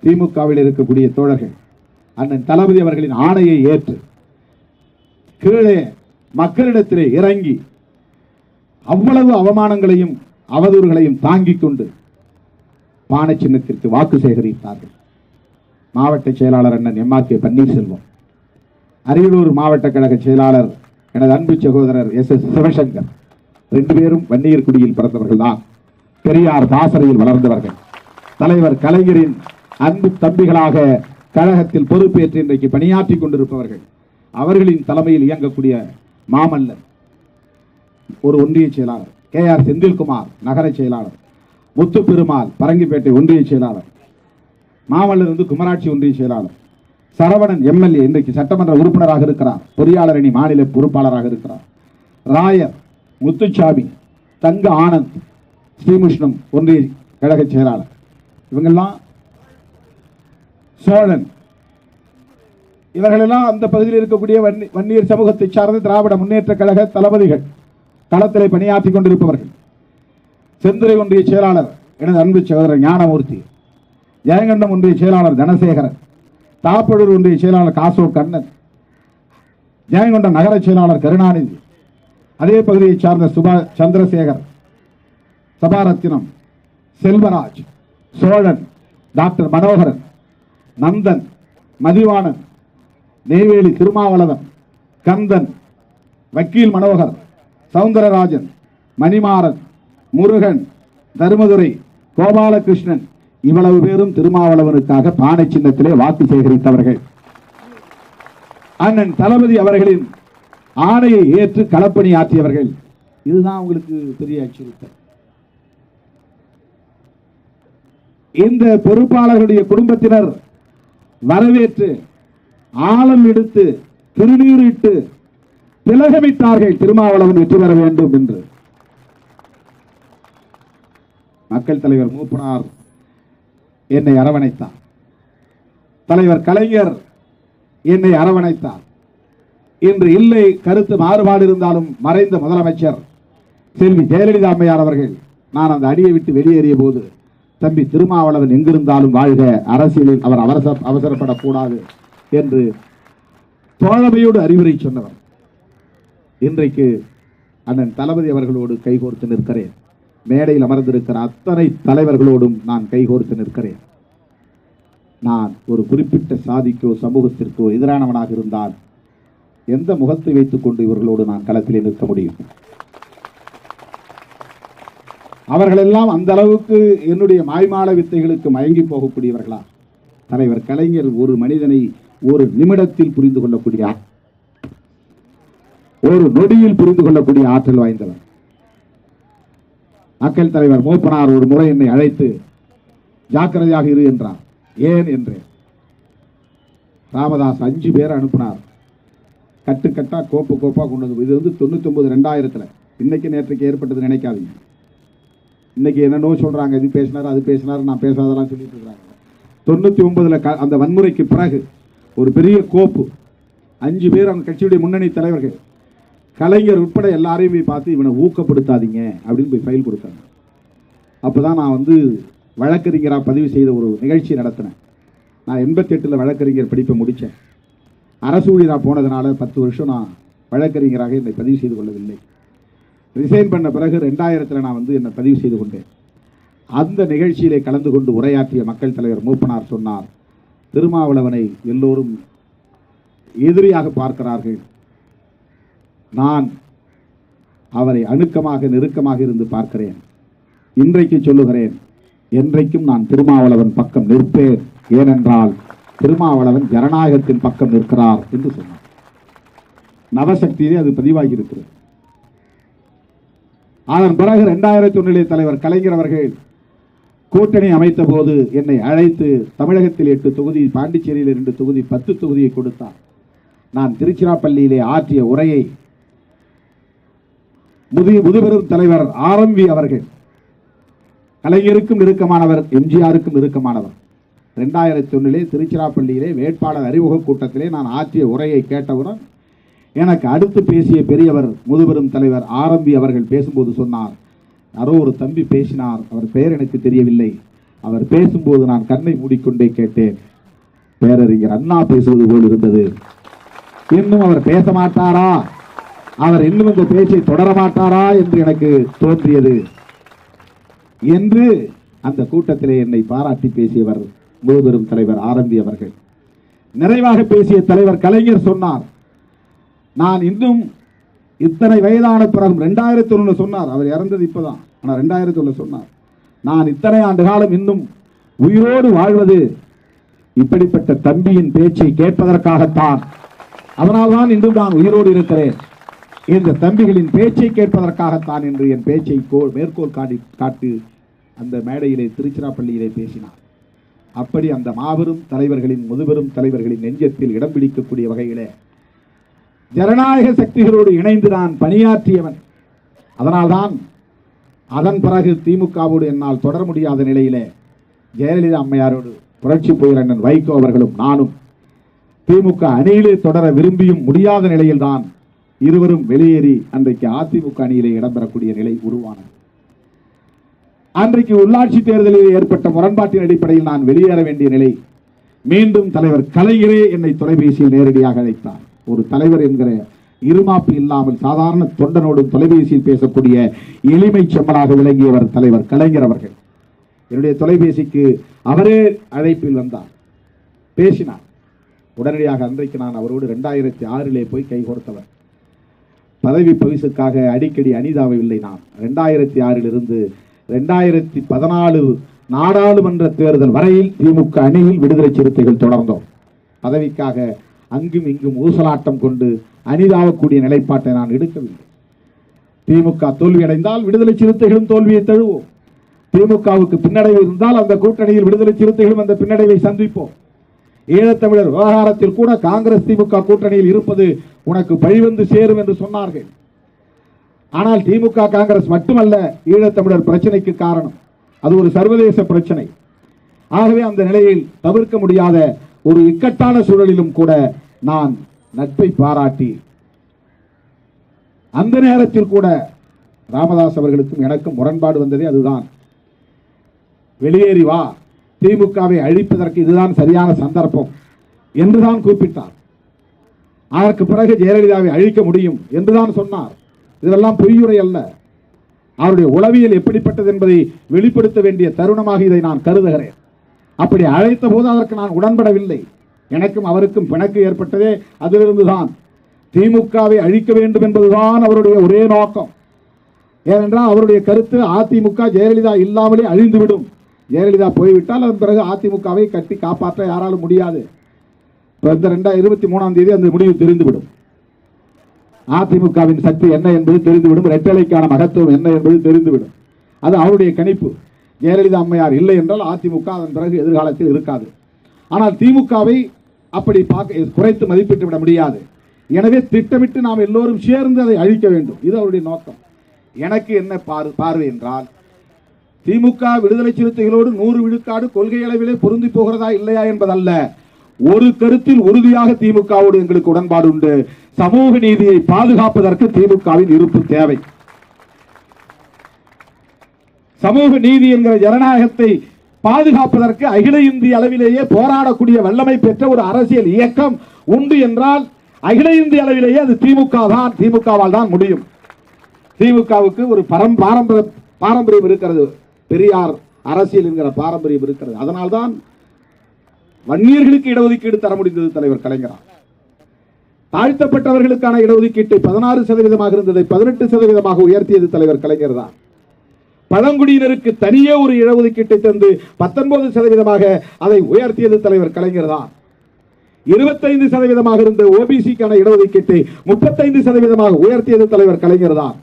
திமுகவில் இருக்கக்கூடிய தோழர்கள் அண்ணன் தளபதி அவர்களின் ஆணையை ஏற்று கீழே மக்களிடத்திலே இறங்கி அவ்வளவு அவமானங்களையும் அவதூறுகளையும் தாங்கிக் கொண்டு பானை சின்னத்திற்கு வாக்கு சேகரித்தார்கள். மாவட்ட செயலாளர் அண்ணன் எம்.ஆர்.கே. பன்னீர்செல்வம், அரியலூர் மாவட்ட கழக செயலாளர் எனது அன்பு சகோதரர் எஸ்.எஸ். சிவசங்கர், 2 பேரும் வன்னியர்குடியில் பிறந்தவர்கள் தான். பெரியார் தாசரையில் வளர்ந்தவர்கள். தலைவர் கலைஞரின் அன்பு தம்பிகளாக கழகத்தில் பொறுப்பேற்று இன்றைக்கு பணியாற்றிக் கொண்டிருப்பவர்கள். அவர்களின் தலைமையில் இயங்கக்கூடிய மாமல்லன் ஒரு ஒன்றிய செயலாளர், K.R. செந்தில்குமார் நகர செயலாளர், முத்து பெருமாள் பரங்கிப்பேட்டை ஒன்றிய செயலாளர், மாமல்லன் வந்து குமராட்சி ஒன்றிய செயலாளர், சரவணன் எம்எல்ஏ இன்றைக்கு சட்டமன்ற உறுப்பினராக இருக்கிறார், பொறியாளர் அணி மாநில பொறுப்பாளராக இருக்கிறார், ராயர் முத்துச்சாமி, தங்க ஆனந்த் ஸ்ரீமுஷ்ணம் ஒன்றிய கழக செயலாளர், இவங்கெல்லாம் சோழன், இவர்களெல்லாம் அந்த பகுதியில் இருக்கக்கூடிய வன்னியர் சமூகத்தை சார்ந்த திராவிட முன்னேற்ற கழக தளபதிகள், களத்திலே பணியாற்றிக் கொண்டிருப்பவர்கள். செந்துறை ஒன்றிய செயலாளர் எனது அன்பு சகோதரர் ஞானமூர்த்தி, ஜெயங்கண்டம் ஒன்றிய செயலாளர் தனசேகரன், தாப்பழூர் ஒன்றிய செயலாளர் காசோ கண்ணன், ஜெயங்கொண்டம் நகர செயலாளர் கருணாநிதி, அதே பகுதியை சார்ந்த சுபா சந்திரசேகர், சபாரத்தினம், செல்வராஜ், சோழன், டாக்டர் மனோகரன், நந்தன், மதிவாணன், நெய்வேலி திருமாவளவன், கந்தன், வக்கீல் மனோகர், சவுந்தரராஜன், மணிமாறன், முருகன், தருமதுரை, கோபாலகிருஷ்ணன், இவ்வளவு பேரும் திருமாவளவனுக்காக பானை சின்னத்திலே வாக்கு சேகரித்தவர்கள். அண்ணன் தளபதி அவர்களின் ஆணையை ஏற்று களப்பணி ஆற்றியவர்கள். இதுதான் உங்களுக்கு பெரிய அச்சுறுத்தல். இந்த பொறுப்பாளர்களுடைய குடும்பத்தினர் வரவேற்று ஆழம் எடுத்து திருநீரிட்டு திலகமிட்டார்கள் திருமாவளவன் வெற்றி பெற வேண்டும் என்று. மக்கள் தலைவர் மூப்பனார் என்னை அரவணைத்தார், தலைவர் கலைஞர் என்னை அரவணைத்தார். இன்று இல்லை கருத்து மாறுபாடு இருந்தாலும் மறைந்த முதலமைச்சர் செல்வி ஜெயலலிதா அம்மையார் அவர்கள் நான் அந்த அடியை விட்டு வெளியேறிய போது, தம்பி திருமாவளவன் எங்கிருந்தாலும் வாழ்க, அரசியலில் அவர் அவசரப்படக்கூடாது என்று தோழமையோடு அறிவுரை சொன்னவர். இன்றைக்கு அண்ணன் தளபதி அவர்களோடு கைகோர்த்து நிற்கிறேன். மேடையில் அமர்ந்திருக்கிற அத்தனை தலைவர்களோடும் நான் கைகோர்த்து நிற்கிறேன். நான் ஒரு குறிப்பிட்ட சாதிக்கோ சமூகத்திற்கோ எதிரானவனாக இருந்தால் எந்த முகத்தை வைத்துக் கொண்டு இவர்களோடு நான் களத்திலே நிற்க முடியும்? அவர்களெல்லாம் அந்த அளவுக்கு என்னுடைய மாய்மால வித்தைகளுக்கு மயங்கி போகக்கூடியவர்களா? தலைவர் கலைஞர் ஒரு மனிதனை ஒரு நிமிடத்தில் புரிந்து கொள்ளக்கூடிய, ஒரு நொடியில் புரிந்து கொள்ளக்கூடிய ஆற்றல் வாய்ந்தவர். மக்கள் தலைவர் மூப்பனார் ஒரு முறை என்னை அழைத்து ஜாக்கிரதையாக இரு என்றார். ஏன் என்றேன். ராமதாஸ் 5 பேர் அனுப்பினார், கட்டுக்கட்டா கோப்பு கோப்பா கொண்டு வந்து. இது வந்து 99 இன்னைக்கு நேற்றுக்கு ஏற்பட்டது நினைக்காதீங்க. இன்னைக்கு என்னென்னோ சொல்றாங்க, இது பேசினார் அது பேசினார், நான் பேசாதெல்லாம் சொல்லிட்டு இருக்காங்க. 99 அந்த வன்முறைக்கு பிறகு ஒரு பெரிய கோப்பு, 5 பேர் அந்த கட்சியுடைய முன்னணி தலைவர்கள், கலைஞர் உட்பட எல்லாரையும் போய் பார்த்து இவனை ஊக்கப்படுத்தாதீங்க அப்படின்னு போய் ஃபைல் கொடுத்தாங்க. அப்போதான் நான் வந்து வழக்கறிஞராக பதிவு செய்த ஒரு நிகழ்ச்சி நடத்தினேன். நான் 88 வழக்கறிஞர் படிப்பை முடித்தேன். அரசு ஊழியராக போனதுனால 10 வருஷம் நான் வழக்கறிஞராக என்னை பதிவு செய்து கொள்ளவில்லை. ரிசைன் பண்ண பிறகு 2000 நான் வந்து என்னை பதிவு செய்து கொண்டேன். அந்த நிகழ்ச்சியிலே கலந்து கொண்டு உரையாற்றிய மக்கள் தலைவர் மூப்பனார் சொன்னார், திருமாவளவனை எல்லோரும் எதிரியாக பார்க்கிறார்கள், நான் அவரை அணுக்கமாக நெருக்கமாக இருந்து பார்க்கிறேன். இன்றைக்கு சொல்லுகிறேன், என்றைக்கும் நான் திருமாவளவன் பக்கம் நிற்பேன். ஏனென்றால் திருமாவளவன் ஜனநாயகத்தின் பக்கம் நிற்கிறார் என்று சொன்னார். நவசக்தியிலே அது பதிவாகி இருக்கிறது. அதன் பிறகு 2001 தலைவர் கலைஞர் அவர்கள் கூட்டணி அமைத்த போது என்னை அழைத்து தமிழகத்தில் 8 தொகுதி, பாண்டிச்சேரியில் 2 தொகுதி, 10 தொகுதியை கொடுத்தார். நான் திருச்சிராப்பள்ளியிலே ஆற்றிய உரையை முதுபெரும் தலைவர் ஆரம்பி அவர்கள், கலைஞருக்கும் நெருக்கமானவர், எம்ஜிஆருக்கும் நெருக்கமானவர், 2001 திருச்சிராப்பள்ளியிலே வேட்பாளர் அறிமுக கூட்டத்திலே நான் ஆற்றிய உரையை கேட்டவுடன் எனக்கு அடுத்து பேசிய பெரியவர் முதுபெரும் தலைவர் ஆரம்பி அவர்கள் பேசும்போது சொன்னார், யாரோ ஒரு தம்பி பேசினார், அவர் பெயர் எனக்கு தெரியவில்லை, அவர் பேசும்போது நான் கண்ணை மூடிக்கொண்டே கேட்டேன், பேரறிஞர் அண்ணா பேசுவது போல் இருந்தது, இன்னும் அவர் பேச மாட்டாரா, அவர் இன்னும் இந்த பேச்சை தொடர மாட்டாரா என்று எனக்கு தோன்றியது என்று அந்த கூட்டத்திலே என்னை பாராட்டி பேசியவர் முதுபெரும் தலைவர் ஆரம்பி அவர்கள். நிறைவாக பேசிய தலைவர் கலைஞர் சொன்னார், நான் இன்னும் இத்தனை வயதான பிறகு 2001 சொன்னார், அவர் இறந்தது இப்பதான், ஆனால் 2001 சொன்னார், நான் இத்தனை ஆண்டு காலம் இன்னும் உயிரோடு வாழ்வது இப்படிப்பட்ட தம்பியின் பேச்சை கேட்பதற்காகத்தான், அதனால்தான் இன்றும் நான் உயிரோடு இருக்கிறேன், இந்த தம்பிகளின் பேச்சை கேட்பதற்காகத்தான் என்று என் பேச்சை மேற்கோள் காட்டி அந்த மேடையிலே திருச்சிராப்பள்ளியிலே பேசினார். அப்படி அந்த மாபெரும் தலைவர்களின், முதுபெரும் தலைவர்களின் நெஞ்சத்தில் இடம் பிடிக்கக்கூடிய வகையிலே ஜனநாயக சக்திகளோடு இணைந்து நான் பணியாற்றியவன். அதனால்தான் அதன் பிறகு திமுகவோடு என்னால் தொடர முடியாத நிலையிலே ஜெயலலிதா அம்மையாரோடு புரட்சி புயல் அண்ணன் வைகோ அவர்களும் நானும் திமுக அணியிலே தொடர விரும்பியும் முடியாத நிலையில்தான் இருவரும் வெளியேறி அன்றைக்கு அதிமுக அணியிலே இடம்பெறக்கூடிய நிலை உருவானது. அன்றைக்கு உள்ளாட்சி தேர்தலில் ஏற்பட்ட முரண்பாட்டின் அடிப்படையில் நான் வெளியேற வேண்டிய நிலை. மீண்டும் தலைவர் கலைஞரே என்னை தொலைபேசியில் நேரடியாக அழைத்தார். ஒரு தலைவர் என்கிற இருமாப்பு இல்லாமல் சாதாரண தொண்டனோடும் தொலைபேசியில் பேசக்கூடிய எளிமை செம்மலாக விளங்கியவர் தலைவர் கலைஞர் அவர்கள். என்னுடைய தொலைபேசிக்கு அவரே அழைப்பில் வந்தார், பேசினார். உடனடியாக அன்றைக்கு நான் அவரோடு 2006 போய் கைகோர்த்தவர். பதவி பரிசுக்காக அடிக்கடி அணிதாவவில்லை. நான் 2006 2014 நாடாளுமன்ற தேர்தல் வரையில் திமுக அணியில் விடுதலை சிறுத்தைகள் தொடர்ந்தோம். பதவிக்காக அங்கும் இங்கும் ஊசலாட்டம் கொண்டு அணிதாவக்கூடிய நிலைப்பாட்டை நான் எடுக்கவில்லை. திமுக தோல்வியடைந்தால் விடுதலை சிறுத்தைகளும் தோல்வியை தழுவோம். திமுகவுக்கு பின்னடைவு இருந்தால் அந்த கூட்டணியில் விடுதலை சிறுத்தைகளும் அந்த பின்னடைவை சந்திப்போம். ஈழத்தமிழர் விவகாரத்தில் கூட காங்கிரஸ் திமுக கூட்டணியில் இருப்பது உனக்கு பழிவந்து சேரும் என்று சொன்னார்கள். ஆனால் திமுக காங்கிரஸ் மட்டுமல்ல ஈழத்தமிழர் பிரச்சனைக்கு காரணம், அது ஒரு சர்வதேச பிரச்சனை. ஆகவே அந்த நிலையில் தவிர்க்க முடியாத ஒரு இக்கட்டான சூழலிலும் கூட நான் நட்பை பாராட்டி அந்த நேரத்தில் கூட ராமதாஸ் அவர்களுக்கும் எனக்கும் முரண்பாடு வந்ததே அதுதான். வெளியேறி வா, திமுகவை அழிப்பதற்கு இதுதான் சரியான சந்தர்ப்பம் என்றுதான் கூப்பிட்டார். அதற்கு பிறகு ஜெயலலிதாவை அழிக்க முடியும் என்றுதான் சொன்னார். இதெல்லாம் பொய்யுரை அல்ல, அவருடைய உளவியல் எப்படிப்பட்டது என்பதை வெளிப்படுத்த வேண்டிய தருணமாக இதை நான் கருதுகிறேன். அப்படி அழைத்த போது அதற்கு நான் உடன்படவில்லை. எனக்கும் அவருக்கும் பிணக்கு ஏற்பட்டதே அதிலிருந்துதான். திமுகவை அழிக்க வேண்டும் என்பதுதான் அவருடைய ஒரே நோக்கம். ஏனென்றால் அவருடைய கருத்து அதிமுக ஜெயலலிதா இல்லாமலே அழிந்துவிடும், ஜெயலலிதா போய்விட்டால் அதன் பிறகு அதிமுகவை கட்டி காப்பாற்ற யாராலும் முடியாது. 2023 அந்த முடிவு தெரிந்துவிடும். அதிமுகவின் சக்தி என்ன என்பது தெரிந்துவிடும், இரட்டைலைக்கான மகத்துவம் என்ன என்பது தெரிந்துவிடும். அது அவருடைய கணிப்பு. ஜெயலலிதா அம்மையார் இல்லை என்றால் அதிமுக அதன் பிறகு எதிர்காலத்தில் இருக்காது. ஆனால் திமுகவை அப்படி குறைத்து மதிப்பிட்டு விட முடியாது. எனவே திட்டமிட்டு நாம் எல்லோரும் சேர்ந்து அதை அழிக்க வேண்டும், இது அவருடைய நோக்கம். எனக்கு என்ன பார்வை என்றால், திமுக விடுதலை சிறுத்தைகளோடு 100 விழுக்காடு கொள்கை அளவிலே பொருந்தி போகிறதா இல்லையா என்பதல்ல, ஒரு கருத்தில் உறுதியாக திமுகவோடு எங்களுக்கு உடன்பாடு உண்டு. சமூக நீதியை பாதுகாப்பதற்கு திமுகவின் இருப்பு தேவை. சமூக நீதி என்கிற ஜனநாயகத்தை பாதுகாப்பதற்கு அகில இந்திய அளவிலேயே போராடக்கூடிய வல்லமை பெற்ற ஒரு அரசியல் இயக்கம் உண்டு என்றால் அகில இந்திய அளவிலேயே அது திமுகவால் தான் முடியும். திமுகவுக்கு ஒரு பாரம்பரியம் இருக்கிறது, பெரியார் அரசியல் என்கிற பாரம்பரியம் இருக்கிறது. அதனால்தான் வன்னியர்களுக்கு இடஒதுக்கீடு தர முடிந்தது தலைவர் கலைஞரால். தாழ்த்தப்பட்டவர்களுக்கான இடஒதுக்கீட்டை 16% இருந்ததை 18% உயர்த்தியது தலைவர் கலைஞர் தான். பழங்குடியினருக்கு தனியே ஒரு இடஒதுக்கீட்டை தந்து 19% அதை உயர்த்தியது தலைவர் கலைஞர் தான். 25% இருந்த ஓபிசிக்கான இடஒதுக்கீட்டை 35% உயர்த்தியது தலைவர் கலைஞர் தான்.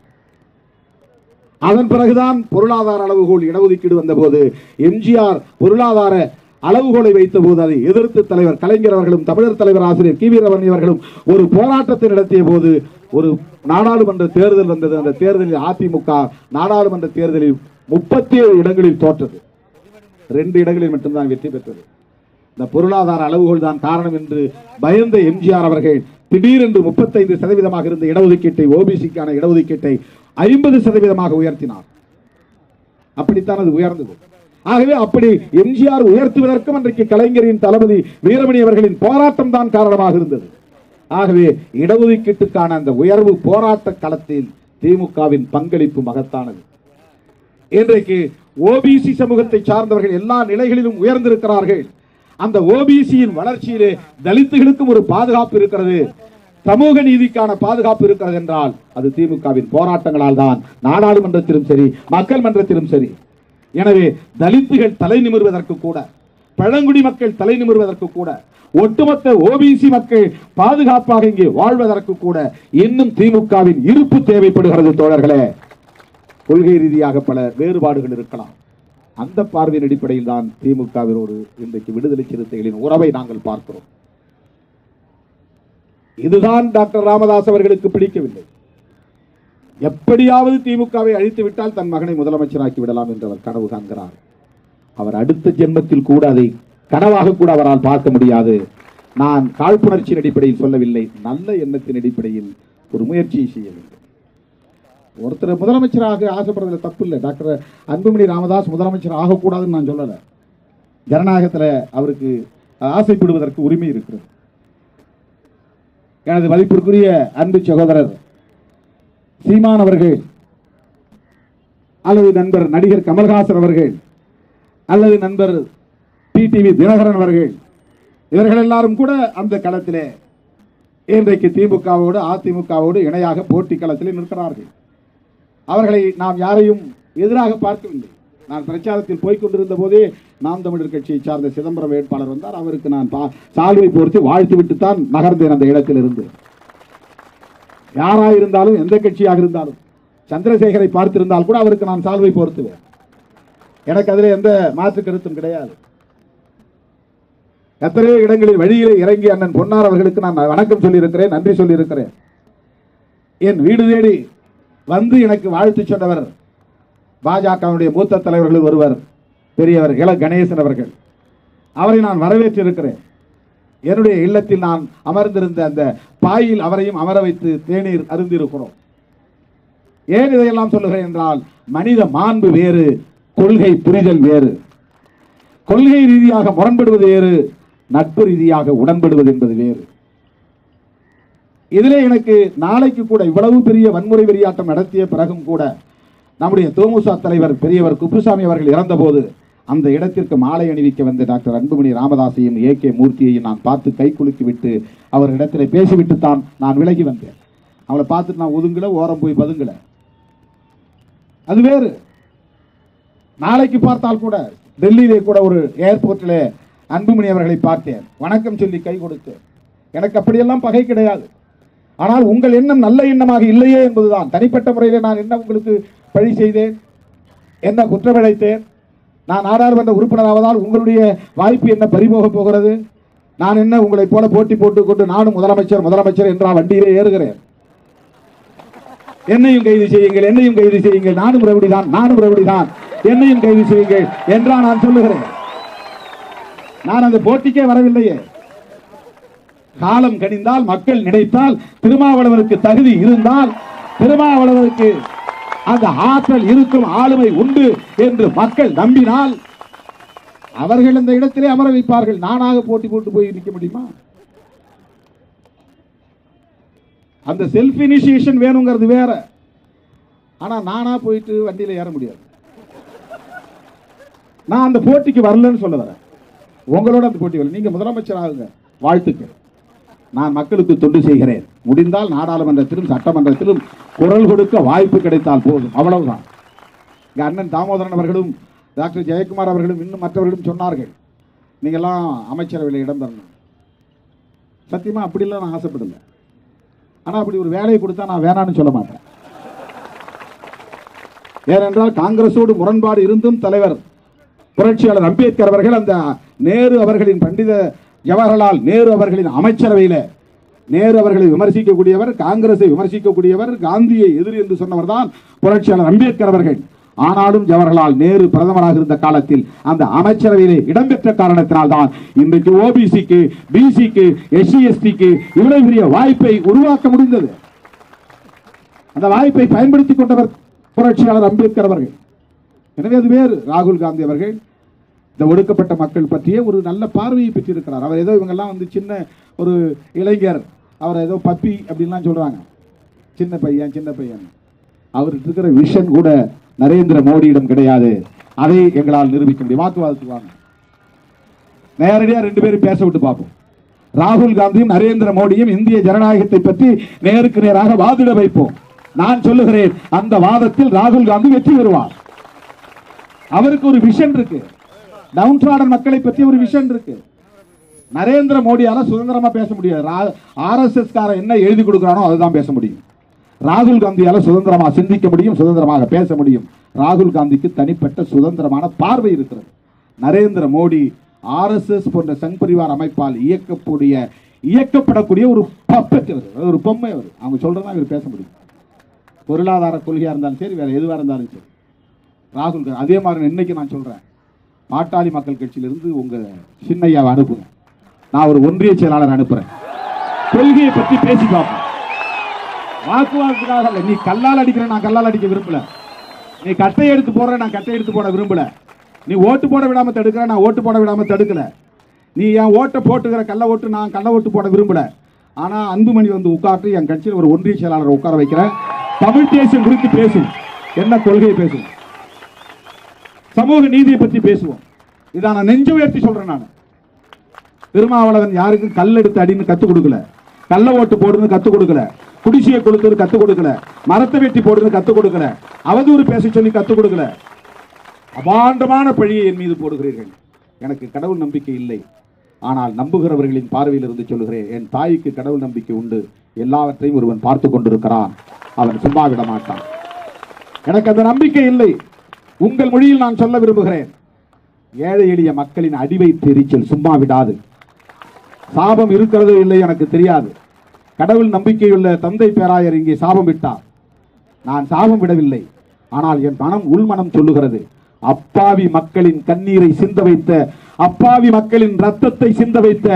அதன் பிறகுதான் பொருளாதார அளவுகோல் இடஒதுக்கீடு வந்தபோது எம்ஜிஆர் பொருளாதார அளவுகோலை வைத்த போது அதை எதிர்த்து தலைவர் கலைஞர் அவர்களும் தமிழர் தலைவர் ஆசிரியர் கி வீரமணி அவர்களும் ஒரு போராட்டத்தை நடத்திய போது ஒரு நாடாளுமன்ற தேர்தல் வந்தது. அந்த தேர்தலில் அதிமுக நாடாளுமன்ற தேர்தலில் 37 இடங்களில் தோற்றது. 2 இடங்களில் மட்டும்தான் வெற்றி பெற்றது. இந்த பொருளாதார அளவுகோல் தான் காரணம் என்று பயந்த எம்ஜிஆர் அவர்கள் திடீரென்று 35% இருந்த இடஒதுக்கீட்டை ஓபிசிக்கான இடஒதுக்கீட்டை 50% உயர்த்தினார். அப்படித்தான் அது உயர்ந்தது. ஆகவே அப்படி எம்ஜிஆர் உயர்த்துவதற்கும் அன்றைக்கு கலைஞரின் தளபதி வீரமணி அவர்களின் போராட்டம் தான் காரணமாக இருந்தது. ஆகவே இடஒதுக்கீட்டுக்கான அந்த உயர்வு போராட்ட களத்தில் திமுகவின் பங்களிப்பு மகத்தானது. இன்றைக்கு ஓபிசி சமூகத்தை சார்ந்தவர்கள் எல்லா நிலைகளிலும் உயர்ந்திருக்கிறார்கள். அந்த ஓபிசியின் வளர்ச்சியிலே தலித்துகளுக்கும் ஒரு பாதுகாப்பு இருக்கிறது, சமூக நீதிக்கான பாதுகாப்பு இருக்கிறது என்றால் அது திமுகவின் போராட்டங்களால் தான். நாடாளுமன்றத்திலும் சரி, மக்கள் மன்றத்திலும் சரி. எனவே தலித்துகள் தலை நிமிர்வதற்கு கூட, பழங்குடி மக்கள் தலை நிமிர்வதற்கு கூட, ஒட்டுமொத்த ஓபிசி மக்கள் பாதுகாப்பாக இங்கே வாழ்வதற்கு கூட இன்னும் திமுகவின் இருப்பு தேவைப்படுகிறது. தோழர்களே, கொள்கை ரீதியாக பல வேறுபாடுகள் இருக்கலாம். அந்த பார்வையின் அடிப்படையில் தான் திமுகவினோடு இன்றைக்கு விடுதலை சிறுத்தைகளின் உறவை நாங்கள் பார்க்கிறோம். இதுதான் டாக்டர் ராமதாஸ் அவர்களுக்கு பிடிக்கவில்லை. எப்படியாவது திமுகவை அழித்து விட்டால் தன் மகனை முதலமைச்சராக்கி விடலாம் என்று அவர் கனவு காண்கிறார். அவர் அடுத்த ஜென்மத்தில் கூட அதை கனவாக கூட அவரால் பார்க்க முடியாது. நான் காழ்ப்புணர்ச்சியின் அடிப்படையில் சொல்லவில்லை, நல்ல எண்ணத்தின் அடிப்படையில் ஒரு முயற்சியை செய்ய வேண்டும். ஒருத்தர் முதலமைச்சராக ஆசைப்படுறதுல தப்பு இல்லை. டாக்டர் அன்புமணி ராமதாஸ் முதலமைச்சர் ஆகக்கூடாதுன்னு நான் சொல்லலை. ஜனநாயகத்தில் அவருக்கு ஆசைப்படுவதற்கு உரிமை இருக்கிறது. எனது மதிப்பிற்குரிய அன்பு சகோதரர் சீமான் அவர்கள் அல்லது நண்பர் நடிகர் கமல்ஹாசன் அவர்கள் அல்லது நண்பர் டிடிவி தினகரன் அவர்கள் இவர்கள் எல்லாரும் கூட அந்த களத்திலே இன்றைக்கு திமுகவோடு அதிமுகவோடு இணையாக போட்டி களத்திலே நிற்கிறார்கள். அவர்களை நாம் யாரையும் எதிராக பார்க்கவில்லை. நான் பிரச்சாரத்தில் போய்கொண்டிருந்த போதே நாம் தமிழர் கட்சியை சார்ந்த சிதம்பரம் வேட்பாளர் வந்தார். அவருக்கு நான் சால்வை போர்த்தி வாழ்த்து விட்டுத்தான் நகர்ந்தேன் அந்த இடத்தில் இருந்து. யாராயிருந்தாலும் எந்த கட்சியாக இருந்தாலும் சந்திரசேகரை பார்த்திருந்தால் கூட அவருக்கு நான் சால்வை போர்த்துவேன். எனக்கு அதில் எந்த மாற்று கருத்தும் கிடையாது. எத்தனையோ இடங்களில் வழியிலே இறங்கி அண்ணன் பொன்னார் அவர்களுக்கு நான் வணக்கம் சொல்லியிருக்கிறேன், நன்றி சொல்லியிருக்கிறேன். என் வீடு தேடி வந்து எனக்கு வாழ்த்து சொன்னவர் பாஜகவுடைய மூத்த தலைவர்கள் ஒருவர், பெரியவர் இள கணேசன் அவர்கள். அவரை நான் வரவேற்றிருக்கிறேன். என்னுடைய இல்லத்தில் நான் அமர்ந்திருந்த அந்த பாயில் அவரையும் அமர வைத்து தேநீர் அருந்திருக்கிறோம். ஏன் இதையெல்லாம் சொல்லுகிறேன் என்றால், மனித மாண்பு வேறு, கொள்கை புரிதல் வேறு. கொள்கை ரீதியாக முரண்படுவது வேறு, நட்பு ரீதியாக உடன்படுவது என்பது வேறு. இதிலே எனக்கு நாளைக்கு கூட இவ்வளவு பெரிய வன்முறை வெறியாட்டம் நடத்திய பிறகும் கூட நம்முடைய தோமுசா தலைவர் பெரியவர் குப்புசாமி அவர்கள் இறந்தபோது அந்த இடத்திற்கு மாலை அணிவிக்க வந்த டாக்டர் அன்புமணி ராமதாசையும் ஏகே மூர்த்தியையும் நான் பார்த்து கை குலுக்கி விட்டு அவரிடத்தில் பேசிவிட்டு தான் நான் விலகி வந்தேன். அவளை பார்த்துட்டு நான் ஒதுங்கல, ஓரம் போய் பதுங்கல, அது வேறு. நாளைக்கு பார்த்தால் கூட டெல்லியிலே கூட ஒரு ஏர்போர்ட்டில் அன்புமணி அவர்களை பார்த்தேன், வணக்கம் சொல்லி கை கொடுத்தேன். எனக்கு அப்படியெல்லாம் பகை கிடையாது. ஆனால் உங்கள் எண்ணம் நல்ல எண்ணமாக இல்லையே என்பதுதான். தனிப்பட்ட முறையில் நான் என்ன உங்களுக்கு பழி செய்தேன், என்ன குற்றமிழைத்தேன்? நான் நாடாளுமன்ற உறுப்பினராவதால் உங்களுடைய வாய்ப்பு என்ன பறிபோக போகிறது? நான் என்ன உங்களை போல போட்டி போட்டுக்கொண்டு நானும் முதலமைச்சர் முதலமைச்சர் என்றால் வண்டியிலே ஏறுகிறேன்? என்னையும் கைது செய்யுங்கள், என்னையும் கைது செய்யுங்கள், நானும் ரவுடிதான், நானும் ரவுடிதான், என்னையும் கைது செய்யுங்கள் என்றா நான் சொல்லுகிறேன்? நான் அந்த போட்டிக்கே வரவில்லையே. காலம் கனிந்தால், மக்கள் நினைத்தால், திருமாவளவனுக்கு தகுதி இருந்தால், திருமாவளவனுக்கு அந்த ஆற்றல் இருக்கும், ஆளுமை உண்டு என்று மக்கள் நம்பினால் அவர்கள் அந்த இடத்திலே அமர வைப்பார்கள். நானாக போட்டி போட்டு போய் நிற்க முடியுமா? அந்த செல்ஃப் இனிஷியேஷன் வேணுங்கிறது வேற. ஆனா நானா போயிட்டு வண்டியில ஏற முடியாது. நான் அந்த போட்டிக்கு வரலன்னு சொல்ல வரேன். உங்களோட அந்த போட்டி வரல. நீங்க முதலமைச்சர் ஆகுங்க, வாழ்த்துக்கள். நான் மக்களுக்கு தொண்டு செய்கிறேன். முடிந்தால் நாடாளுமன்றத்திலும் சட்டமன்றத்திலும் குரல் கொடுக்க வாய்ப்பு கிடைத்தால் போதும், அவ்வளவுதான். இங்க அண்ணன் தாமோதரன் அவர்களும் டாக்டர் ஜெயக்குமார் அவர்களும் இன்னும் மற்றவர்களும் சொன்னார்கள், நீங்கள்லாம் அமைச்சரவையில் இடம் பெறணும். சத்தியமா அப்படிலாம் நான் ஆசைப்படலை. ஆனால் அப்படி ஒரு வேலையை கொடுத்தா நான் வேணான்னு சொல்ல மாட்டேன். ஏனென்றால் காங்கிரஸோடு முரண்பாடு இருந்தும் தலைவர் புரட்சியாளர் அம்பேத்கர் அவர்கள் அந்த நேரு அவர்களின் பண்டித ஜவஹர்லால் நேரு அவர்களின் அமைச்சரவையில் நேரு அவர்களை விமர்சிக்கக்கூடியவர், காங்கிரஸை விமர்சிக்கக்கூடியவர், காந்தியை எதிரி என்று சொன்னவர் தான் புரட்சியாளர் அம்பேத்கர் அவர்கள். ஆனாலும் ஜவஹர்லால் நேரு பிரதமராக இருந்த காலத்தில் அந்த அமைச்சரவையிலே இடம்பெற்ற காரணத்தினால் தான் இன்றைக்கு ஓபிசிக்கு, பிசிக்கு, எஸ்சி எஸ்டிக்கு இவ்வளவு பெரிய வாய்ப்பை உருவாக்க முடிந்தது. அந்த வாய்ப்பை பயன்படுத்திக் கொண்டவர் புரட்சியாளர் அம்பேத்கர் அவர்கள். எனவே அது வேறு. ராகுல் காந்தி அவர்கள் இந்த ஒடுக்கப்பட்ட மக்கள் பற்றிய ஒரு நல்ல பார்வையை பெற்றிருக்கிறார். அவர் ஏதோ இவங்கெல்லாம் வந்து சின்ன ஒரு இளைஞர், அவர் ஏதோ பப்பி அப்படின்லாம் சொல்றாங்க, சின்ன பையன் சின்ன பையன். அவருக்கு இருக்கிற விஷன் கூட நரேந்திர மோடியிடம் கிடையாது. அதை எங்களால் நிரூபிக்க முடியும். வாக்குவாதத்துக்கு வாங்க, நேரடியா ரெண்டு பேரும் பேச விட்டு பார்ப்போம். ராகுல் காந்தியும் நரேந்திர மோடியும் இந்திய ஜனநாயகத்தை பற்றி நேருக்கு நேராக வாதிட வைப்போம். நான் சொல்லுகிறேன், அந்த வாதத்தில் ராகுல் காந்தி வெற்றி பெறுவார். அவருக்கு ஒரு விஷன் இருக்கு, டவுன்ட்ராடன் மக்களை பற்றி ஒரு விஷன் இருக்கு. நரேந்திர மோடியால சுதந்திரமா பேச முடியாது. ஆர்எஸ்எஸ் காரன் என்ன எழுதி கொடுக்கிறானோ அதுதான் பேச முடியும். ராகுல் காந்தியால சுதந்திரமாக சிந்திக்க முடியும், சுதந்திரமாக பேச முடியும். ராகுல் காந்திக்கு தனிப்பட்ட சுதந்திரமான பார்வை இருக்கிறது. நரேந்திர மோடி ஆர்எஸ்எஸ் போன்ற சங் பரிவார் அமைப்பால் இயக்கப்படக்கூடிய ஒரு பப்பெட், ஒரு பொம்மை. அவர் அவங்க சொல்றதா இவர் பேச முடியும். பொருளாதார கொள்கையா இருந்தாலும் சரி, வேற எதுவாக இருந்தாலும் சரி. ராகுல் காந்தி அதே மாதிரி. இன்னைக்கு நான் சொல்றேன், பாட்டாளி மக்கள் கட்சியிலிருந்து உங்க சின்னையாவை அனுப்புங்க, நான் ஒரு ஒன்றிய செயலாளர் அனுப்புறேன். கொள்கையை பற்றி பேசி பார்ப்போம். வாக்குவாதத்துக்காக நீ கல்லால் அடிக்கிற, நான் கல்லால் அடிக்க விரும்பல. நீ கட்டை எடுத்து போடுற, நான் கட்டை எடுத்து போட விரும்பல. நீ ஓட்டு போட விடாம தடுக்கிற, நான் ஓட்டு போட விடாம தடுக்கல. நீ என் ஓட்டை போட்டுக்கிற கள்ள ஓட்டு, நான் கள்ள ஓட்டு போட விரும்பல. ஆனா அன்புமணி வந்து உட்கார்ந்து என் கட்சியில் ஒரு ஒன்றிய செயலாளர் உட்கார வைக்கிறேன். தமிழ் தேசியம் குறித்து பேசும், என்ன கொள்கையை பேசும், சமூக நீதியை பற்றி பேசுவோம். இதான் நான் நெஞ்சு உயர்த்தி சொல்றேன். நான் திருமாவளவன் யாருக்கும் கல் எடுத்து அடின்னு கத்து கொடுக்கல, கள்ள ஓட்டு போடுன்னு கத்து கொடுக்கல, குடிசையை கொடுத்து கத்து கொடுக்கல, மரத்தை வெட்டி போடுன்னு கத்து கொடுக்கல, அவதூறு பேச சொல்லி கத்து கொடுக்கல. அபாண்டமான பழியை என் மீது போடுகிறீர்கள். எனக்கு கடவுள் நம்பிக்கை இல்லை. ஆனால் நம்புகிறவர்களின் பார்வையில் இருந்து சொல்லுகிறேன், என் தாய்க்கு கடவுள் நம்பிக்கை உண்டு. எல்லாவற்றையும் ஒருவன் பார்த்து கொண்டிருக்கிறான், அவன் சும்மா விட மாட்டான். எனக்கு அந்த நம்பிக்கை இல்லை. உங்கள் மொழியில் நான் சொல்ல விரும்புகிறேன், ஏழை எளிய மக்களின் அடிவைத்து எரிச்சல் சும்மா விடாது. சாபம் இருக்கிறதோ இல்லை எனக்கு தெரியாது. கடவுள் நம்பிக்கையுள்ள தந்தை பேராயர் இங்கே சாபம் விட்டார். நான் சாபம் விடவில்லை. ஆனால் என் மனம் உள்மனம் சொல்லுகிறது, அப்பாவி மக்களின் கண்ணீரை சிந்த வைத்த, அப்பாவி மக்களின் ரத்தத்தை சிந்த வைத்த,